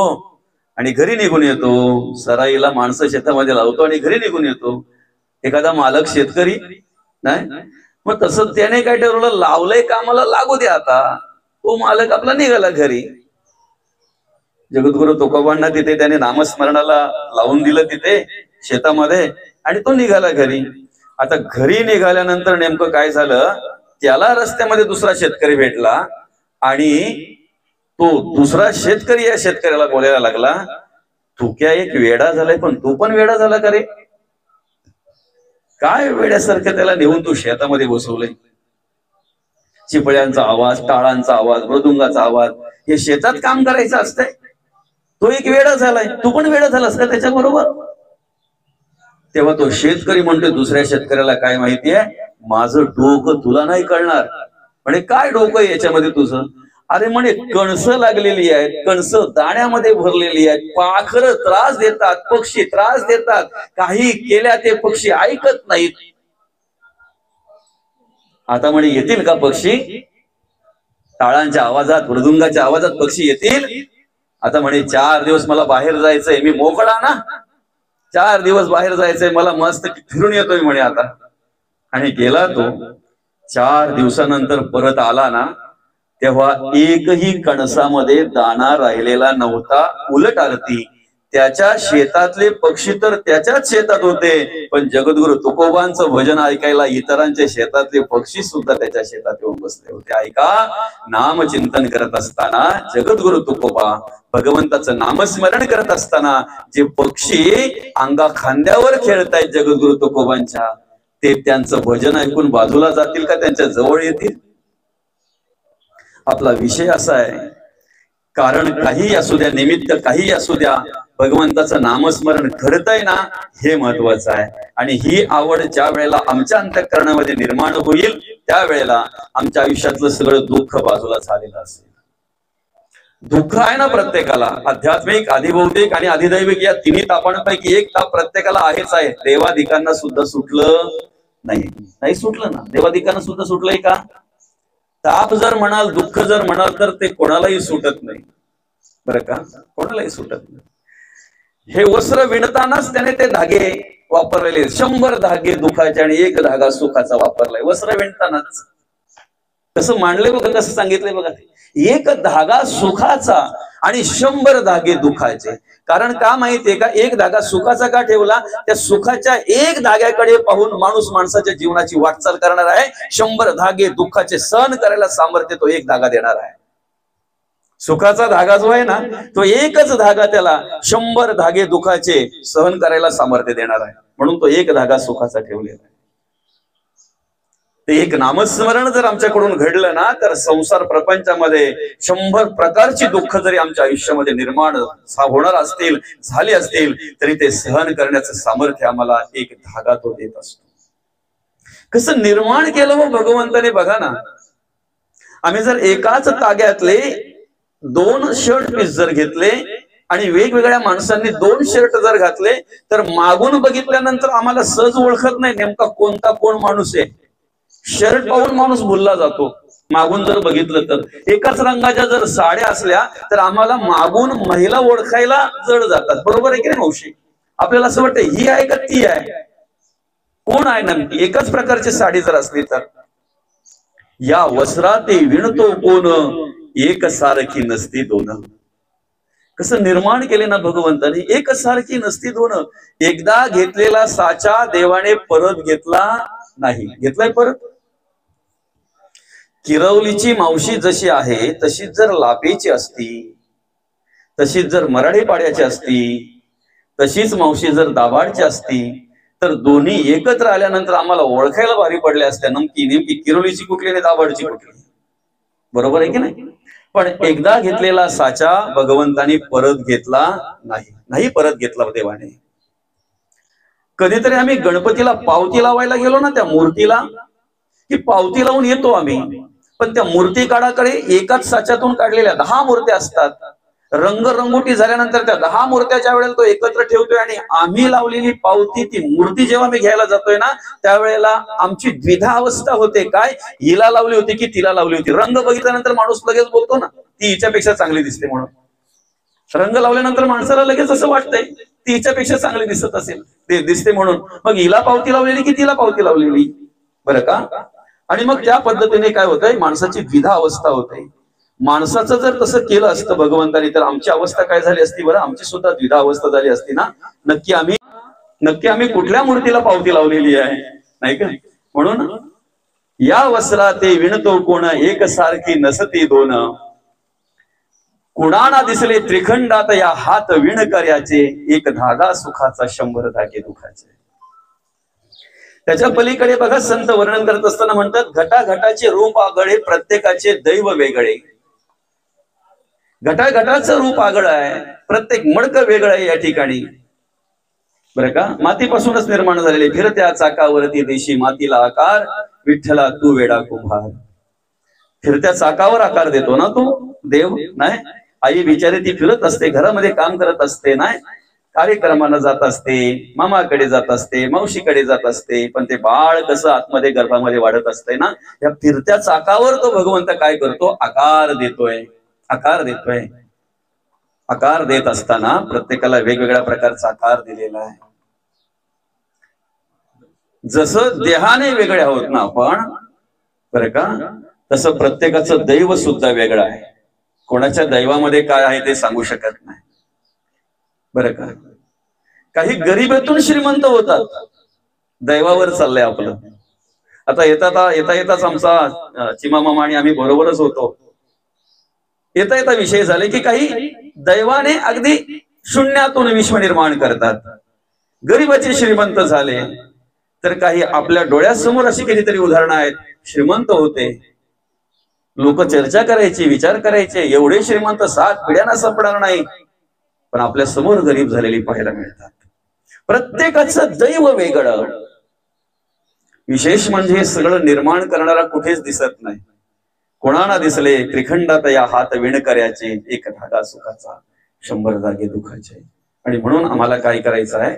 आणि घरी निघून येतो, सराईला माणसं शेतामध्ये लावतो आणि घरी निघून येतो, एखादा मालक शेतकरी नाही, मग तसं त्याने काय ठरवलं, लावलंय कामाला लागू द्या, आता तो मालक आपला निघाला घरी. जगद्गुरु तुकोबांना तिथे त्याने नामस्मरणाला लावून दिलं तिथे शेतामध्ये आणि तो निघाला घरी. आता घरी निघाल्यानंतर नेमकं काय झालं, त्याला रस्त्यामध्ये दुसरा शेतकरी भेटला आणि तो दुसरा शेतकरी या शेतकऱ्याला बोलायला लागला, तू क्या एक वेडा झालाय, पण तू पण वेडा झाला का रे? काय वेड्यासारखं त्याला नेऊन तू शेतामध्ये बसवलंय? चिपळ्यांचा आवाज, टाळांचा आवाज, मृदुंगाचा आवाज, हे शेतात काम करायचं असतंय. तो एक वेडा झालाय, तू पण वेडा झालास का त्याच्या बरोबर? तेव्हा तो शेतकरी म्हणतोय दुसऱ्या शेतकऱ्याला, काय माहितीये, माझं डोकं तुला नाही कळणार. म्हणे काय डोकं आहे याच्यामध्ये तुझं? अरे म्हणे कणसं लागलेली आहेत, कणसं दाण्यामध्ये भरलेली आहेत, पाखरं त्रास देतात, पक्षी त्रास देतात, काही केल्या ते पक्षी ऐकत नाहीत. आता म्हणे येतील का पक्षी? टाळांच्या आवाजात, मृदुंगाच्या आवाजात पक्षी येतील? आता म्हणे 4 दिवस मला बाहेर जायचंय, मी मोकळा ना, 4 दिवस बाहेर जायचंय मला, मस्त फिरून येतोय म्हणे आता. आणि गेला तो. 4 दिवसानंतर परत आला ना, तेव्हा एकही कणसामध्ये दाणा राहिलेला नव्हता. उलट आरती, त्याच्या शेतातले पक्षी तर त्याच्याच शेतात होते, पण जगद्गुरु तुकोबांचं भजन ऐकायला इतरांच्या शेतातले पक्षी सुद्धा त्याच्या शेतात येऊन बसले होते. ऐका, नामचिंतन करत असताना जगद्गुरु तुकोबा भगवंताचं नामस्मरण करत असताना जे पक्षी अंगा खांद्यावर खेळतायत जगद्गुरु तुकोबांच्या, ते त्यांचं भजन ऐकून बाजूला जातील का त्यांच्या जवळ येतील? आपला विषय असा आहे, कारण काही असू द्या, निमित्त काही असू द्या, भगवंताचं नामस्मरण घडतंय ना, हे महत्वाचं आहे. आणि ही आवड ज्या वेळेला आमच्या अंतःकरणामध्ये निर्माण होईल, त्यावेळेला आमच्या आयुष्यातलं सगळं दुःख बाजूला झालेलं असेल. दुःख आहे ना प्रत्येकाला, आध्यात्मिक, अधिभौतिक आणि अधिदैविक, या तिन्ही तापांपैकी एक ताप प्रत्येकाला आहेच आहे. देवादिकांना सुद्धा सुटलं नाही सुटलं ना? देवादिकांना सुद्धा सुटलंय का? ताप जर म्हणाल, दुःख जर म्हणाल, तर ते कोणालाही सुटत नाही, बरं का? कोणालाही सुटत नाही. हे वस्त्र विणतानाच त्याने ते धागे वापरलेले, 100 धागे दुःखाचे आणि 1 धागा सुखाचा वापरलाय. वस्त्र विणतानाच कसं मांडलंय बघा, कसं सांगितलंय बघा, 1 धागा सुखाचा आणि 100 धागे दुःखाचे. कारण का माहितीये का? 1 धागा सुखाचा का ठेवला? त्या सुखाच्या 1 धाग्याकडे पाहून माणूस माणसाच्या जीवनाची वाटचाल करणार आहे. 100 धागे दुःखाचे सहन करायला सामर्थ्य तो 1 धागा देणार आहे. सुखाचा धागा जो आहे ना, तो एकच धागा त्याला 100 धागे दुःखाचे सहन करायला सामर्थ्य देणार आहे. म्हणून तो 1 धागा सुखाचा ठेवलेला आहे. ते एक नामस्मरण जर आमच्याकडून घडलं ना, तर संसार प्रपंचामध्ये 100 प्रकारची दुःख जरी आमच्या आयुष्यामध्ये निर्माण होणार असतील, झाली असतील, तरी ते सहन करण्याचं सामर्थ्य आम्हाला 1 धागा तो देत असतो. कसं निर्माण केलं हो भगवंताने बघा ना. आम्ही जर एकाच ताग्यातले 2 शर्ट पीस जर घेतले आणि वेगवेगळ्या माणसांनी 2 शर्ट जर घातले, तर मागून बघितल्यानंतर आम्हाला सहज ओळखत नाही नेमका कोणता कोण माणूस आहे. शर्ट पाहून माणूस भुलला जातो, मागून जर बघितलं तर. एकाच रंगाच्या जर साड्या असल्या तर आम्हाला मागून महिला ओळखायला जड जातात, बरोबर आहे की नाही मावशी? आपल्याला असं वाटतं ही आहे का ती आहे, कोण आहे नक्की? एकाच प्रकारची साडी जर असली तर. या वस्त्राते विणतो कोण, एक सारखी नसती दोन. कसं निर्माण केले ना भगवंताने, एक सारखी नसती दोन. एकदा घेतलेला साचा देवाने परत घेतला नाही. घेतलाय परत? किरवलीची मावशी जशी आहे तशीच जर लापेची असती, तशीच जर मराठी पाड्याची असती, तशीच मावशी जर दाभाडची असती, तर दोन्ही एकत्र आल्यानंतर आम्हाला ओळखायला भारी पडल्या असत्या. नेमकी किरवलीची कुठली आणि दाभाडची कुठली, बरोबर आहे की नाही? पण एकदा घेतलेला साचा भगवंतानी परत घेतला नाही परत घेतला देवाने. कधीतरी आम्ही गणपतीला पावती लावायला गेलो ना, त्या मूर्तीला, की पावती लावून येतो आम्ही, पण त्या मूर्तिकाराकडे एकाच साच्यातून काढलेल्या 10 मूर्त्या असतात. रंगरंगोटी झाल्यानंतर त्या 10 मूर्त्या ज्या वेळेला तो एकत्र ठेवतोय आणि आम्ही लावलेली पावती ती मूर्ती जेव्हा मी घ्यायला जातोय ना, त्यावेळेला आमची द्विधा अवस्था होते. काय, हिला लावली होती की तिला लावली होती. रंग बघितल्यानंतर माणूस लगेच बोलतो ना, ती हिच्यापेक्षा चांगली दिसते म्हणून. रंग लावल्यानंतर माणसाला लगेच असं वाटतंय ती हिच्यापेक्षा चांगली दिसत असेल, ते दिसते म्हणून. मग हिला पावती लावलेली की तिला पावती लावलेली, बरं का? आणि मग त्या पद्धतीने काय होतंय, माणसाची द्विधा अवस्था होते. माणसाचं जर तसं केलं असतं भगवंतानी, तर आमची अवस्था काय झाली असती बरं? आमची सुद्धा द्विधा अवस्था झाली असती ना. नक्की आम्ही कुठल्या मूर्तीला पावती लावलेली आहे, नाही का? म्हणून या वस्त्रा ते विणतो कोण, एक सारखी नसती दोन. कुणाना दिसले त्रिखंडात या हात विण कार्याचे, एक धागा सुखाचा 100 धागे दुखाचे. त्याच्या पलीकडे बघा, संत वर्णन करत असताना म्हणतात, घटाघटाचे रूप आगळे, प्रत्येकाचे दैव वेगळे. घटाघटाचं रूप आगळं आहे, प्रत्येक मडकं वेगळं आहे या ठिकाणी, बरं का? मातीपासूनच निर्माण झालेले फिरत्या चाकावरती देशी मातीला आकार, विठ्ठला तू वेडा कुंभार. फिरत्या चाकावर आकार देतो ना तो देव, नाही? आई बिचारी ती फिरत असते, घरामध्ये काम करत असते, नाही? कार्यक्रमाला जात असते, मामाकडे जात असते, मावशीकडे जात असते, पण ते बाळ कसं आतमध्ये गर्भामध्ये वाढत असते ना, या फिरत्या चाकावर तो भगवंत काय करतो, आकार देतोय. आकार देतोय. आकार देत असताना प्रत्येकाला वेगवेगळ्या प्रकारचा आकार दिलेला आहे. जसं देहाने वेगळे आहोत ना आपण, बरं का, तसं प्रत्येकाचं दैव सुद्धा वेगळं आहे. कोणाच्या दैवामध्ये काय आहे ते सांगू शकत नाही, बरं का? काही गरिबीतून श्रीमंत होतात, दैवावर चाललंय आपलं. आता येताच आमचा चिमा मामा आणि आम्ही बरोबरच होतो. येता विषय झाले की काही दैवाने अगदी शून्यातून विश्व निर्माण करतात, गरिबाचे श्रीमंत झाले. तर काही आपल्या डोळ्यासमोर अशी कितीतरी उदाहरणं आहेत, श्रीमंत होते, लोक चर्चा करायची, विचार करायचे, एवढे श्रीमंत 7 पिढ्यांना संपणार नाही, पण आपल्या समोर गरीब झालेली पाहायला मिळतात. प्रत्येकाचं दैव वेगळं. विशेष म्हणजे हे सगळं निर्माण करणारा कुठेच दिसत नाही. कोणाला दिसले त्रिखंडात या हात विण कार्याचे, एक धागा सुखाचा 100 धागे दुखाचे. आणि म्हणून आम्हाला काय करायचं आहे,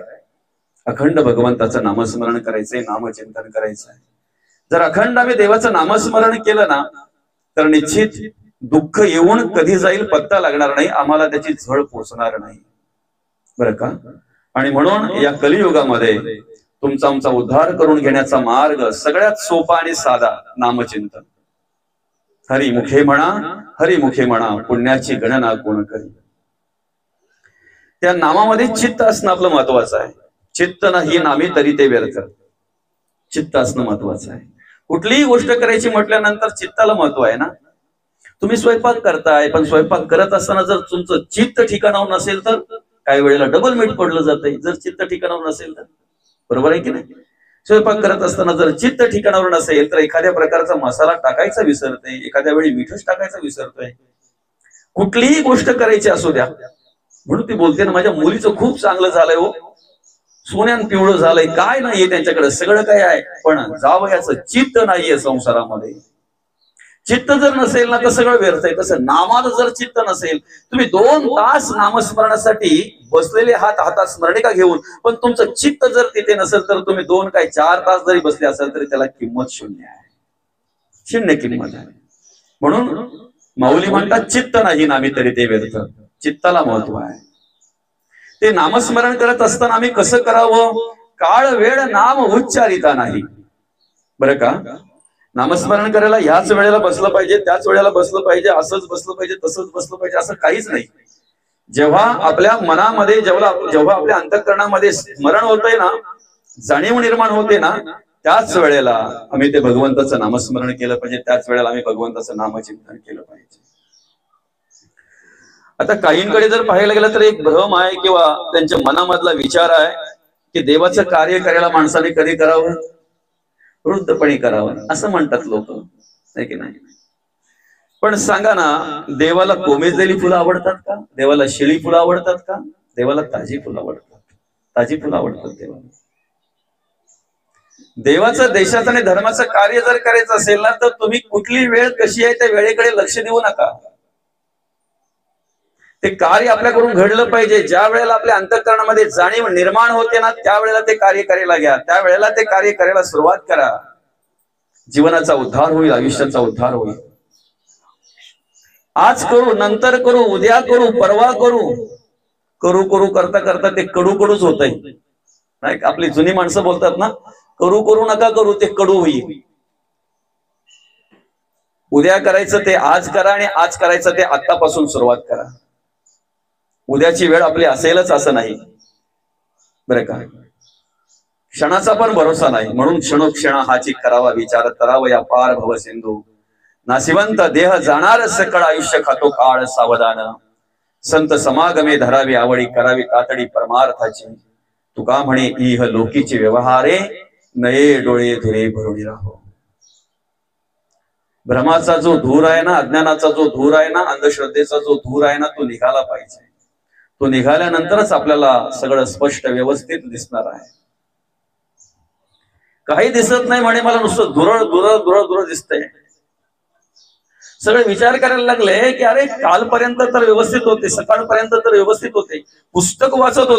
अखंड भगवंताचं नामस्मरण करायचंय, नामचिंतन करायचंय. जर अखंड आम्ही देवाचं नामस्मरण केलं ना, तर निश्चित दुःख येऊन कधी जाईल पत्ता लागणार नाही, आम्हाला त्याची झळ पोचणार नाही, बरं का? आणि म्हणून या कलियुगामध्ये तुमचा आमचा उद्धार करून घेण्याचा मार्ग सगळ्यात सोपा आणि साधा, नामचिंतन. हरिमुखे म्हणा, हरिमुखे म्हणा, पुण्याची गणना कोण करी. त्या नामामध्ये चित्त असणं आपलं महत्वाचं आहे. चित्त नाही नामी तरी ते व्यर्थ. चित्त असणं महत्वाचं आहे. कुठलीही गोष्ट करायची म्हटल्यानंतर चित्ताला महत्व आहे ना. तुम्ही स्वयंपाक करताय, पण स्वयंपाक करत असताना जर तुमचं चित्त ठिकाणावर नसेल तर काही वेळेला डबल मीठ पडलं जातंय, जर चित्त ठिकाणावर नसेल तर, बरोबर आहे की नाही? स्वयंपाक करत असताना जर चित्त ठिकाणावर नसेल तर एखाद्या प्रकारचा मसाला टाकायचा विसरतोय, एखाद्या वेळी मीठच टाकायचा विसरतोय. कुठलीही गोष्ट करायची असू द्या, म्हणून ती बोलते ना, माझ्या मुलीचं खूप चांगलं झालंय हो, सोन्यान पिवळं झालंय, काय नाहीये त्यांच्याकडे, सगळं काय आहे, पण जावयाचं चित्त नाहीये संसारामध्ये. चित्त जर नसेल ना तर सगळं व्यर्थ आहे. तसं नामात जर चित्त नसेल, तुम्ही 2 तास नामस्मरणासाठी बसलेले हातात स्मरणिका घेऊन, पण तुमचं चित्त जर तिथे नसेल तर तुम्ही 2 काय 4 तास जरी बसले असेल तरी त्याला किंमत शून्य आहे, शून्य किंमत आहे. म्हणून माऊली म्हणतात, चित्त नाही नामी तरी ते व्यर्थ. चित्ताला महत्व आहे. ते नामस्मरण करत असताना आम्ही कसं करावं, काळ वेळ नाम उच्चारिता नाही, बरं का? नामस्मरण करायला ह्याच वेळेला बसलं पाहिजे, त्याच वेळेला बसलं पाहिजे, असंच बसलं पाहिजे, तसंच बसलं पाहिजे, असं काहीच नाही. जेव्हा आपल्या मनामध्ये, जेव्हा आपल्या अंतःकरणामध्ये स्मरण होतंय ना, जाणीव निर्माण होते ना, त्याच वेळेला आम्ही ते भगवंताचं नामस्मरण केलं पाहिजे, त्याच वेळेला आम्ही भगवंताचं नामचिंतन केलं पाहिजे. आता काहींकडे जर पाहायला गेलं तर एक भ्रम आहे किंवा त्यांच्या मनामधला विचार आहे की देवाचं कार्य करायला माणसाने कधी करावं, वृद्धपणी करावं, असं म्हणतात लोक, आहे की नाही? पण सांगा ना, देवाला कोमेजलेली फुलं आवडतात का? देवाला शिळी फुलं आवडतात का? देवाला ताजी फुलं आवडतात. ताजी फुलं आवडतात देवाला. देवाचं देशाचं आणि धर्माचं कार्य जर करायचं असेल ना, तर तुम्ही कुठली वेळ कशी आहे त्या वेळेकडे लक्ष देऊ नका. ते कार्य आपल्याकडून घडलं पाहिजे. ज्या वेळेला आपल्या अंतःकरणामध्ये जाणीव निर्माण होते ना, त्यावेळेला ते कार्य करायला घ्या. त्यावेळेला ते कार्य करायला सुरुवात करा. जीवनाचा उद्धार होईल, आयुष्याचा उद्धार होईल. आज करू, नंतर करू, उद्या करू, परवा करू, करू करू करता करता ते कडू कडूच होत आहे. नाही, आपली जुनी माणसं बोलतात ना, करू करू नका करू, ते कडू होईल. उद्या करायचं ते आज करा आणि आज करायचं ते आतापासून सुरुवात करा. उद्याची वेळ आपली असेलच असं नाही बरं का. क्षणाचा पण भरोसा नाही, म्हणून क्षणोक्षणा हाची करावा विचार, करावा या पार भव सिंधू. नाशिवंत देह जाणार सकळ, आयुष्य खातो काळ सावधान. संत समागमे धरावी आवडी, करावी कातडी परमार्थाची. तुका म्हणे इह लोकीची व्यवहारे, नये डोळे धुरे भरून राहो. भ्रमाचा जो धूर आहे ना, अज्ञानाचा जो धूर आहे ना, अंधश्रद्धेचा जो धूर आहे ना, तो निघाला पाहिजे. तो निघाल्यानंतरच आपल्याला सगळं स्पष्ट व्यवस्थित दिसणार आहे. काही दिसत नाही म्हणे मला नुसतं धुरळ धुरळ धुरळ धुरळ दिसतंय. सगळे विचार करायला लागले की अरे कालपर्यंत तर व्यवस्थित होते, सकाळपर्यंत तर व्यवस्थित होते, पुस्तक वाचत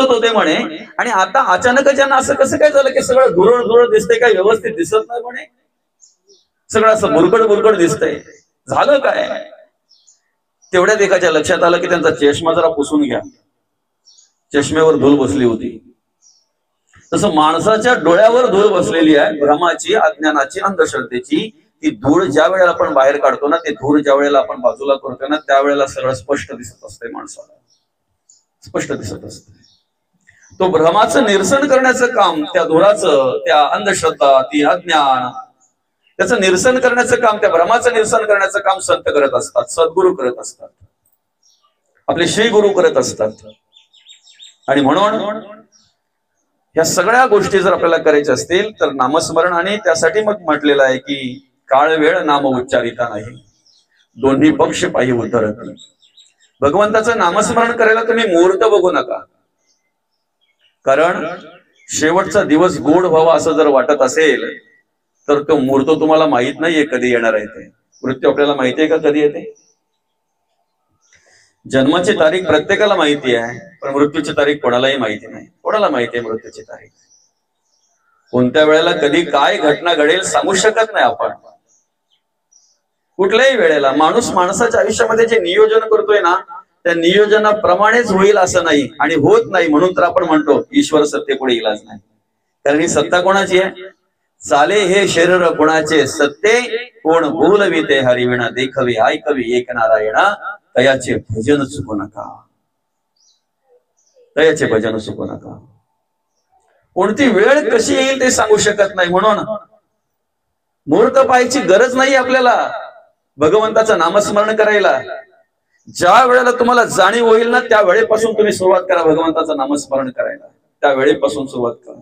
होते म्हणे, आणि आता अचानक ज्यांना असं कसं काय झालं की सगळं धुरळ धुरळ दिसतंय, काय व्यवस्थित दिसत नाही म्हणे, सगळं असं बुरकड बुरकड दिसतंय, झालं काय? तेवढ्यात एकाच्या लक्षात आलं की त्यांचा चष्मा जरा पुसून घ्या. चष्म्यावर धूळ बसली होती. तसं माणसाच्या डोळ्यावर धूळ बसलेली आहे, भ्रमाची, अज्ञानाची, अंधश्रद्धेची. ती धूळ ज्या वेळेला आपण बाहेर काढतो ना, ती धूळ ज्या वेळेला आपण बाजूला करतो ना, त्यावेळेला सगळं स्पष्ट दिसत असते माणसाला, स्पष्ट दिसत असते. तो भ्रमाचं निरसन करण्याचं काम, त्या धुराचं, त्या अंधश्रद्धा, ती अज्ञान, त्याचं निरसन करण्याचं काम, त्या भ्रमाचं निरसन करण्याचं काम संत करत असतात, सद्गुरू करत असतात, आपले श्री गुरु करत असतात. आणि म्हणून या सगळ्या गोष्टी जर आपल्याला करायच्या असतील तर नामस्मरण, आणि त्यासाठी मग म्हटलेलं आहे की काळ वेळ नाम उच्चारिता नाही, दोन्ही पक्ष पायी उतरत. भगवंताचं नामस्मरण करायला तुम्ही मुहूर्त बघू नका, कारण शेवटचा दिवस गोड व्हावा असं जर वाटत असेल तर तो मुहूर्त तुम्हाला माहित नाहीये कधी येणार आहे ते. मृत्यू आपल्याला माहिती आहे का कधी येते? जन्माची तारीख प्रत्येकाला माहिती आहे, पण मृत्यूची तारीख कोणालाही माहिती नाही. कोणाला माहिती आहे मृत्यूची तारीख? कोणत्या वेळेला कधी काय घटना घडेल सांगू शकत नाही आपण. कुठल्याही वेळेला माणूस माणसाच्या आयुष्यामध्ये जे नियोजन करतोय ना, त्या नियोजनाप्रमाणेच होईल असं नाही, आणि होत नाही. म्हणून तर आपण म्हणतो ईश्वर सत्य कोणी इलाज नाही. कारण ही सत्ता कोणाची आहे? चाले हे शरीर कोणाचे, सत्य कोण बोलविते हरिविणा, देखवी ऐकवी एक नारायणा, तयाचे भजन चुकू नका, तयाचे भजन चुकू नका. कोणती वेळ कशी येईल ते सांगू शकत नाही, म्हणून मुहूर्त पाहायची गरज नाही आपल्याला भगवंताचं नामस्मरण करायला. ज्या वेळेला तुम्हाला जाणीव होईल ना, त्या वेळेपासून तुम्ही सुरुवात करा भगवंताचं नामस्मरण करायला. त्या वेळेपासून सुरुवात करा.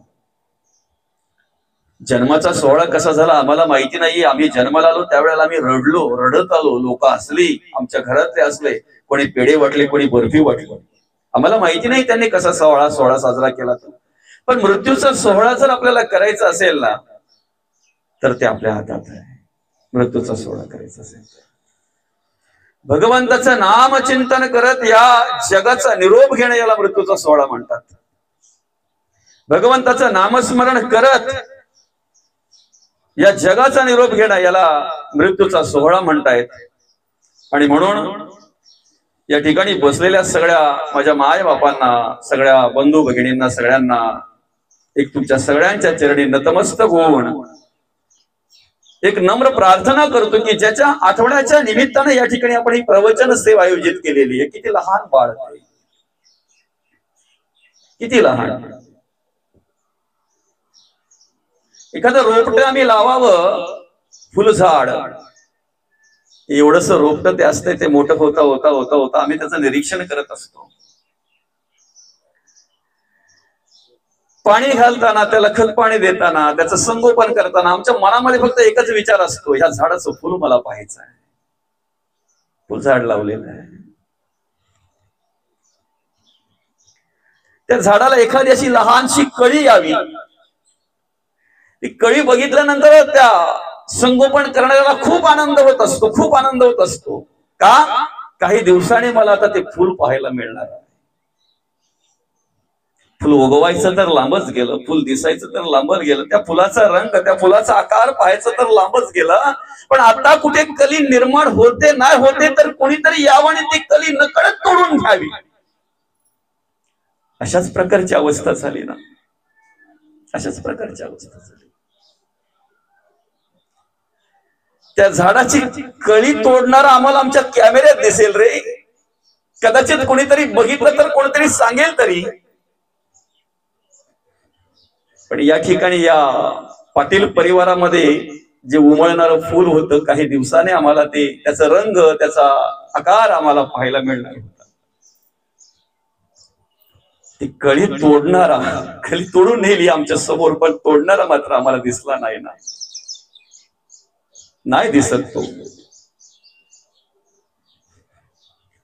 जन्माचा सोहळा कसा झाला आम्हाला माहिती नाही. आम्ही जन्माला आलो त्यावेळेला आम्ही रडलो, रडत आलो, लोक असली, आमच्या घरातले असले, कोणी पेढे वाटले, कोणी बर्फी वाटली, आम्हाला माहिती नाही त्यांनी कसा सोहळा साजरा केला. पण मृत्यूचा सोहळा जर आपल्याला करायचा असेल ना, तर ते आपल्या हातात आहे. मृत्यूचा सोहळा करायचा असेल भगवंताचं नामचिंतन करत या जगाचा निरोप घेणं, याला मृत्यूचा सोहळा म्हणतात. भगवंताचं नामस्मरण करत या जगाचा निरोप घेणं, याला मृत्यूचा सोहळा म्हणतायत. आणि म्हणून या ठिकाणी बसलेल्या सगळ्या माझ्या माय बापांना, सगळ्या बंधू भगिनींना, सगळ्यांना एक तुमच्या सगळ्यांच्या चरणी नतमस्तक होऊन एक नम्र प्रार्थना करतो की ज्याच्या आठवड्याच्या निमित्ताने या ठिकाणी आपण ही प्रवचन सेवा आयोजित केलेली आहे. किती लहान बाळ, किती लहान. एखादं रोपट आम्ही लावावं, फुलझाड, एवढंस रोपट ते असते, ते मोठं होता होता होता होता आम्ही त्याचं निरीक्षण करत असतो. पाणी घालताना, त्याला खत पाणी देताना, त्याचं संगोपन करताना आमच्या मनामध्ये फक्त एकच विचार असतो, ह्या झाडाचं फुल मला पाहायचं आहे. फुलझाड लावलेलं आहे, त्या झाडाला एखादी अशी लहानशी कळी यावी, ती कळी बघितल्यानंतर त्या संगोपन करणाऱ्याला खूप आनंद होत असतो, खूप आनंद होत असतो. का? काही दिवसांनी मला आता ते फुल पाहायला मिळणार आहे. फुल उगवायचं तर लांबच गेलं, फुल दिसायचं तर लांबच गेलं, त्या फुलाचा रंग, त्या फुलाचा आकार पाहायचं तर लांबच गेलं. पण आता कुठे कली निर्माण होते नाही होते तर कोणीतरी यावं आणि ती कली नकळत तोडून घ्यावी. अशाच प्रकारची अवस्था झाली ना, अशाच प्रकारची अवस्था झाली. त्या झाडाची कळी तोडणारा आम्हाला आमच्या कॅमेऱ्यात दिसेल रे, कदाचित कोणीतरी बघितलं तर कोणीतरी सांगेल तरी. पण या ठिकाणी या पाटील परिवारामध्ये जे उमळणारं फूल होतं, काही दिवसाने आम्हाला ते त्याचा रंग, त्याचा आकार आम्हाला पाहायला मिळणार होता. ती कळी तोडणारा, कळी तोडून नेली आमच्या समोर, पण तोडणारा मात्र आम्हाला दिसला नाही ना, नाही दिसत तो.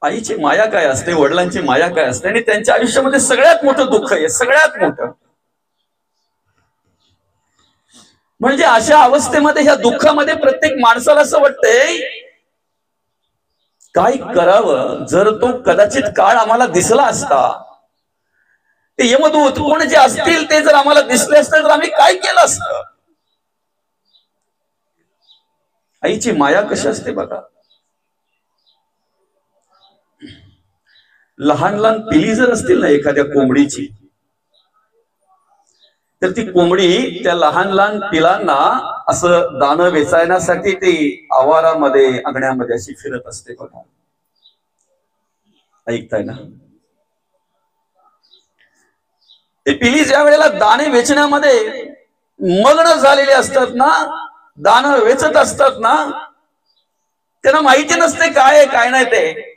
आईची माया काय असते, वडिलांची माया काय असते, आणि त्यांच्या आयुष्यामध्ये सगळ्यात मोठं दुःख आहे, सगळ्यात मोठं. म्हणजे अशा अवस्थेमध्ये, ह्या दुःखामध्ये प्रत्येक माणसाला असं वाटतंय काय करावं. जर तो कदाचित काळ आम्हाला दिसला असता, ते यमदूत कोण जे असतील ते जर आम्हाला दिसले असते तर आम्ही काय केलं असतं. आईची माया कशी असते बघा. लहान लहान पिली जर असतील ना एखाद्या कोंबडीची, तर ती कोंबडी त्या लहान लहान पिलांना असं दाणं वेचायण्यासाठी ती आवारामध्ये, अंगण्यामध्ये अशी फिरत असते बघा. ऐकताय ना? ती पिली ज्या वेळेला दाणे वेचण्यामध्ये मग्न झालेली असतात ना, दाणं वेचत असतात ना, त्यांना माहिती नसते काय आहे काय नाही ते.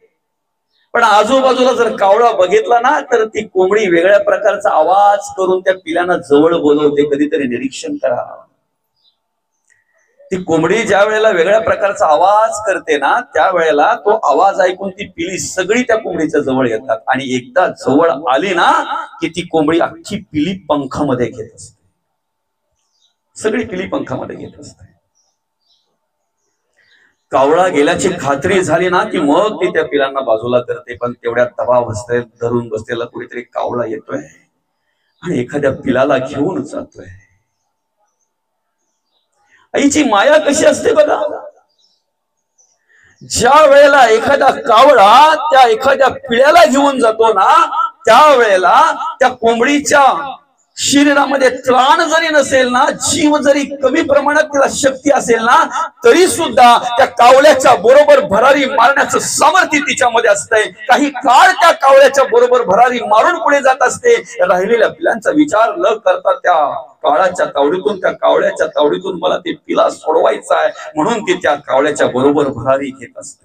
पण आजूबाजूला जर कावळा बघितला ना, तर ती कोंबडी वेगळ्या प्रकारचा आवाज करून त्या पिल्यांना जवळ बोलवते. कधीतरी निरीक्षण करा, ती कोंबडी ज्या वेळेला वेगळ्या प्रकारचा आवाज करते ना, त्या वेळेला तो आवाज ऐकून ती पिली सगळी त्या कोंबडीच्या जवळ येतात. आणि एकदा जवळ आली ना की ती कोंबडी अख्खी पिली पंखामध्ये घेत असते, सगळी पिली पंखामध्ये घेत असते. कावळा गेल्याची खात्री झाली ना की मग ती त्या पिलांना बाजूला करते. पण तेवढ्या दबावस्थेत धरून बसलेला कुठेतरी कावळा येतोय आणि एखाद्या पिलाला घेऊन जातोय. आईची माया कशी असते बघा. ज्या वेळेला एखादा कावळा त्या एखाद्या पिल्याला घेऊन जातो ना, त्या वेळेला त्या कोंबडीच्या शरीरामध्ये त्राण जरी नसेल ना, जीव जरी कमी प्रमाणात त्याला शक्ती असेल ना, तरी सुद्धा त्या कावळ्याच्या बरोबर भरारी मारण्याचं सामर्थ्य तिच्यामध्ये असतंय. काही काळ त्या कावळ्याच्या बरोबर भरारी मारून पुढे जात असते. राहिलेल्या पिलांचा विचार न करता त्या काळाच्या तावडीतून, त्या कावळ्याच्या तावडीतून मला ते पिला सोडवायचा आहे म्हणून ती त्या कावळ्याच्या बरोबर भरारी घेत असते.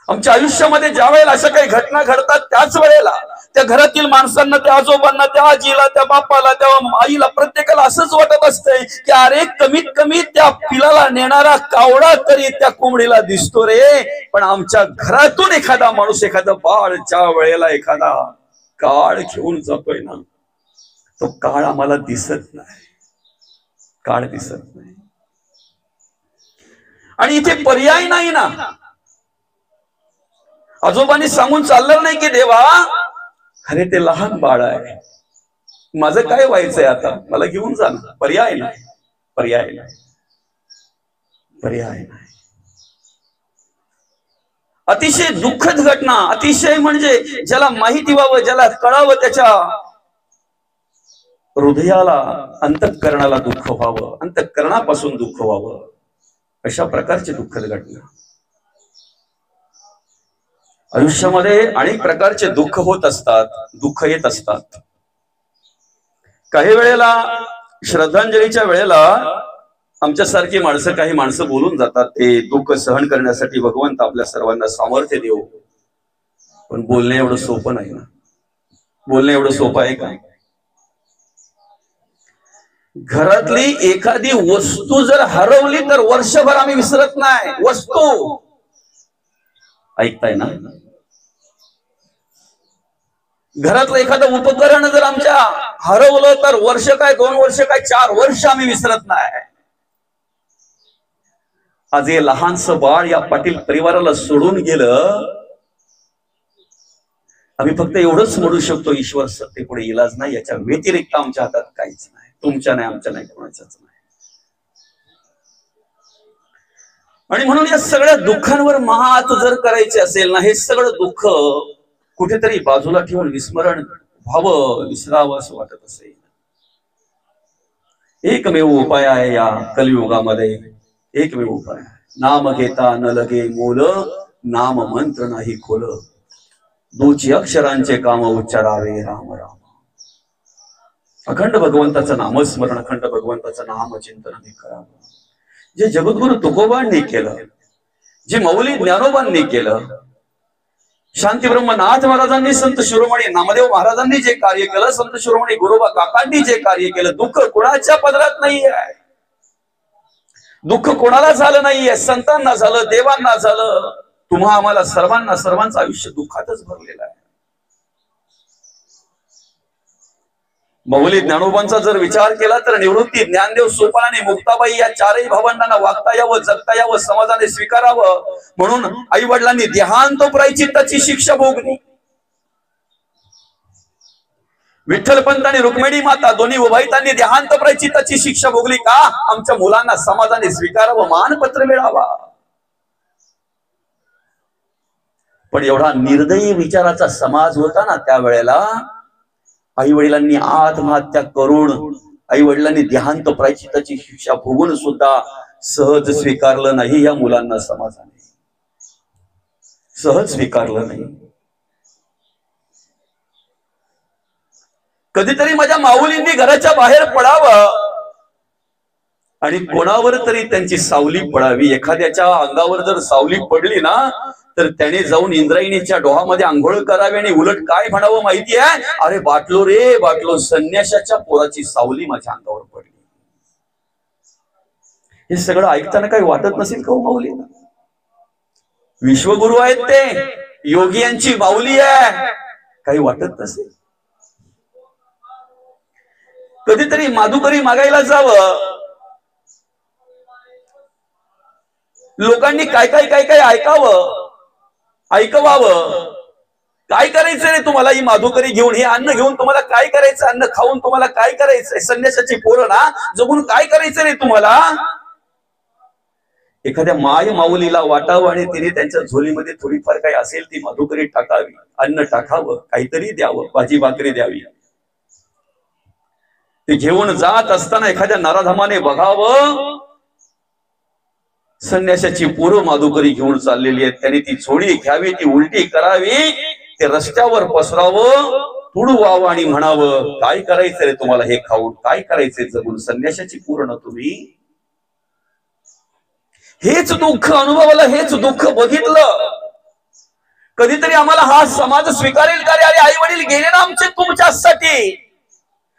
आमच्या आयुष्यामध्ये ज्या वेळेला अशा काही घटना घडतात, त्याच वेळेला त्या घरातील माणसांना, त्या आजोबांना, त्या आजीला, त्या बापाला, त्या आईला, प्रत्येकाला असंच वाटत असतंय की अरे कमीत कमी त्या पिलाला नेणारा कावळा तरी त्या कोंबडीला दिसतो रे. पण आमच्या घरातून एखादा माणूस, एखादा बाळ ज्या वेळेला एखादा काळ घेऊन जातोय ना, तो काळ आम्हाला दिसत नाही, काळ दिसत नाही. आणि इथे पर्याय नाही ना. आजोबांनी सांगून चाललं नाही की देवा अरे ते लहान बाळ आहे, माझं काय व्हायचंय आता, मला घेऊन जा ना. पर्याय नाही, पर्याय नाही, पर्याय नाही. अतिशय दुःखद घटना, अतिशय म्हणजे ज्याला माहिती व्हावं, ज्याला कळावं, त्याच्या हृदयाला, अंतःकरणाला दुःख व्हावं, अंतःकरणापासून दुःख व्हावं, अशा प्रकारची दुःखद घटना. आयुष्यामध्ये अनेक प्रकारचे दुःख होत असतात, दुःख येत असतात. काही वेळेला श्रद्धांजलीच्या वेळेला आमच्यासारखी माणसं, काही माणसं बोलून जातात, ते दुःख सहन करण्यासाठी भगवंत आपल्या सर्वांना सामर्थ्य देऊ. पण बोलणे एवढं सोपं नाही ना. बोलणे एवढं सोपं आहे का? घरातली एखादी वस्तू जर हरवली तर वर्षभर आम्ही विसरत नाही. वस्तू, ऐकताय ना? घरातलं एखादं उपकरण जर आमच्या हरवलं तर वर्ष काय, 2 वर्ष काय, 4 वर्ष आम्ही विसरत नाही. आज हे लहानसं बाळ या पाटील परिवाराला सोडून गेलं. आम्ही फक्त एवढंच म्हणू शकतो, ईश्वर सत्तेपुढे इलाज नाही, याच्या व्यतिरिक्त आमच्या हातात काहीच नाही. तुमच्या नाही, आमच्या नाही, कोणाच्याच नाही. आणि म्हणून या सगळ्या दुःखांवर मात जर करायचे असेल ना, हे सगळं दुःख कुठेतरी बाजूला ठेवून विस्मरण व्हावं, विसरावं असं वाटत असेल. एकमेव उपाय आहे या कलियुगामध्ये, एकमेव उपाय. नाम घेता न लगे मोल, नाम मंत्र नाही खोल. 2 अक्षरांचे काम उच्चारावे राम राम. अखंड भगवंताचं नामस्मरण, अखंड भगवंताचं नामचिंतन आम्ही करावं. जे जगद्गुरु तुकोबांनी केलं, जे मौली ज्ञानोबांनी केलं, शांती ब्रह्मनाथ महाराजांनी, संत शिरोमणी नामदेव महाराजांनी जे कार्य केलं, संत शिरोमणी गुरुबा काकांनी जे कार्य केलं, दुःख कोणाच्या पदरात नाहीये. दुःख कोणाला झालं नाहीये, संतांना झालं, देवांना झालं. तुम्हा आम्हाला सर्वांना, सर्वांचं आयुष्य दुःखातच भरलेलं आहे. मौली ज्ञानोबांचा जर विचार केला तर निवृत्ती, ज्ञानदेव, सोपान आणि मुक्ताबाई या 4ही भावंडांना वागता यावं, जगता यावं, समाजाने स्वीकारावं म्हणून आई वडिलांनी देहांत प्रायचित्ताची शिक्षा भोगली. विठ्ठलपंत आणि रुक्मिणी माता दोन्ही उभयतांनी देहांत प्रायचित्ताची शिक्षा भोगली. का? आमच्या मुलांना समाजाने स्वीकारावं, मानपत्र मिळावा. पण एवढा निर्दयी विचाराचा समाज होता ना त्यावेळेला, आई वडिलांनी आत्महत्या करून, आई वडिलांनी देहांत प्रायचित्ताची शिक्षा भोगून सुद्धा सहज स्वीकारलं नाही या मुलांना समाजाने. सहज स्वीकारलं नाही. कधीतरी माझ्या माऊलींनी घराच्या बाहेर पडावं आणि कोणावर तरी त्यांची सावली पडावी. एखाद्याच्या अंगावर जर सावली पडली ना तर त्याने जाऊन इंद्रायणीच्या डोहामध्ये आंघोळ करावी आणि उलट काय म्हणावं माहिती आहे? अरे बाटलो रे बाटलो, संन्याशाच्या पोराची सावली माझ्या अंगावर पडली. हे सगळं ऐकताना काही वाटत नसेल का हो माऊलींना? विश्वगुरु आहेत ते, योगी यांची माऊली आहे, काही वाटत नसेल? कधीतरी माधुकरी मागायला जावं, लोकांनी काय काय काय काय ऐकवावं. काय करायचं रे तुम्हाला ही माधुकरी घेऊन, हे अन्न घेऊन तुम्हाला काय करायचं? अन्न खाऊन तुम्हाला काय करायचंय? संन्यासाची पोरं ना जगून काय करायचं रे तुम्हाला? एखाद्या माय माऊलीला वाटावं आणि तिने त्यांच्या झोलीमध्ये थोडीफार काही असेल ती माधुकरी टाकावी, अन्न टाकावं, काहीतरी द्यावं, भाजी भाकरी द्यावी. ते घेऊन जात असताना एखाद्या नराधमाने बघावं, संन्यासाची पोरं माधुकरी घेऊन चाललेली आहेत, त्यांनी ती झोळी घ्यावी, ती उलटी करावी, ते रस्त्यावर पसरावं, तुडवावं आणि म्हणावं, काय करायचं रे तुम्हाला हे खाऊन? काय करायचंय जगून? संन्यासाची पोरं ना तुम्ही? हेच दुःख अनुभवलं, हेच दुःख बघितलं. कधीतरी आम्हाला हा समाज स्वीकारेल का रे? अरे आई वडील गेले ना आमचे तुमच्यासाठी,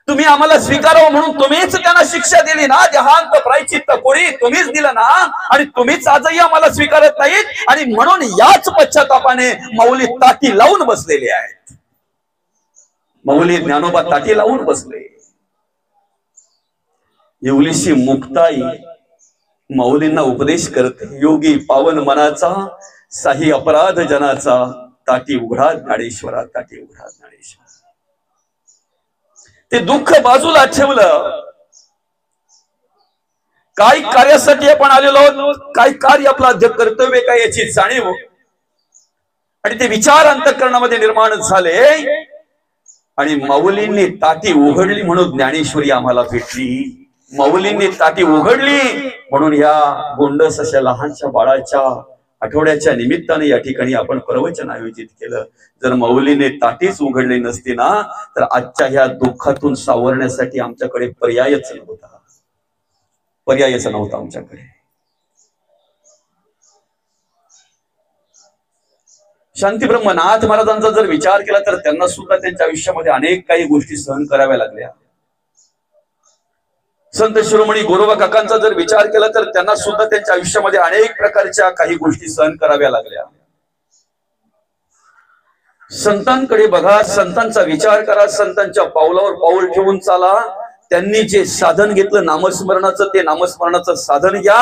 तुम्ही आम्हाला स्वीकारावं म्हणून तुम्हीच त्यांना शिक्षा दिली ना, देहांत प्रायचित्त कोणी तुम्हीच दिलं ना, आणि तुम्हीच आजही आम्हाला स्वीकारत नाहीत. आणि म्हणून याच पश्चातापाने माऊली ताटी लावून बसलेले आहेत. माऊली ज्ञानोबा ताटी लावून बसले. येवलीशी मुक्ताई माऊलींना उपदेश करते, योगी पावन मनाचा, साही अपराध जनाचा, ताटी उघडा ज्ञानेश्वरा, ताटी उघडा ज्ञानेश्वरा. ते दुःख बाजूला ठेवलं. काय कार्यासाठी आपण आलेलो आहोत, काय कार्य आपलं कर्तव्य काय याची जाणीव आणि ते विचार अंतःकरणामध्ये निर्माण झाले. आणि माऊलींनी ताटी उघडली म्हणून ज्ञानेश्वरी आम्हाला भेटली. माऊलींनी ताटी उघडली म्हणून या गोंडस अशा लहानशा बाळाच्या आठवड्याच्या निमित्ताने या ठिकाणी आपण प्रवचन आयोजित केलं. जर माऊलीने ताटीच उघडली नसती ना तर आजच्या ह्या दुःखातून सावरण्यासाठी आमच्याकडे पर्यायच नव्हता. पर्यायच नव्हता आमच्याकडे. शांती ब्रह्मनाथ महाराजांचा जर विचार केला तर त्यांना सुद्धा त्यांच्या आयुष्यामध्ये अनेक काही गोष्टी सहन कराव्या लागल्या. संत शिरोमणी गोरोबा काकांचा जर विचार केला तर त्यांना सुद्धा त्यांच्या आयुष्यामध्ये अनेक प्रकारच्या काही गोष्टी सहन कराव्या लागल्या. संतांकडे बघा, संतांचा विचार करा, संतांच्या पावलावर पाऊल ठेवून चाला. त्यांनी जे साधन घेतलं नामस्मरणाचं, ते नामस्मरणाचं साधन घ्या.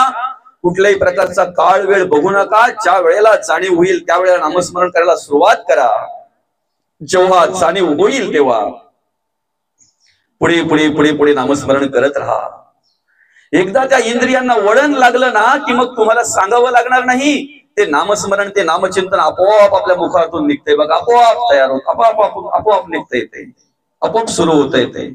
कुठल्याही प्रकारचा काळ वेळ बघू नका. ज्या वेळेला जाणीव होईल त्यावेळेला नामस्मरण करायला सुरुवात करा. जेव्हा जाणीव होईल तेव्हा पुढे पुढे पुढे पुढे नामस्मरण करत राहा. एकदा त्या इंद्रियांना वळण लागलं ना की मग तुम्हाला सांगावं लागणार नाही. ते नामस्मरण, ते नामचिंतन आपोआप आपल्या मुखातून निघतंय बघा, आपोआप तयार होत, आपोआप निघता येते, आपोआप सुरू होत येते.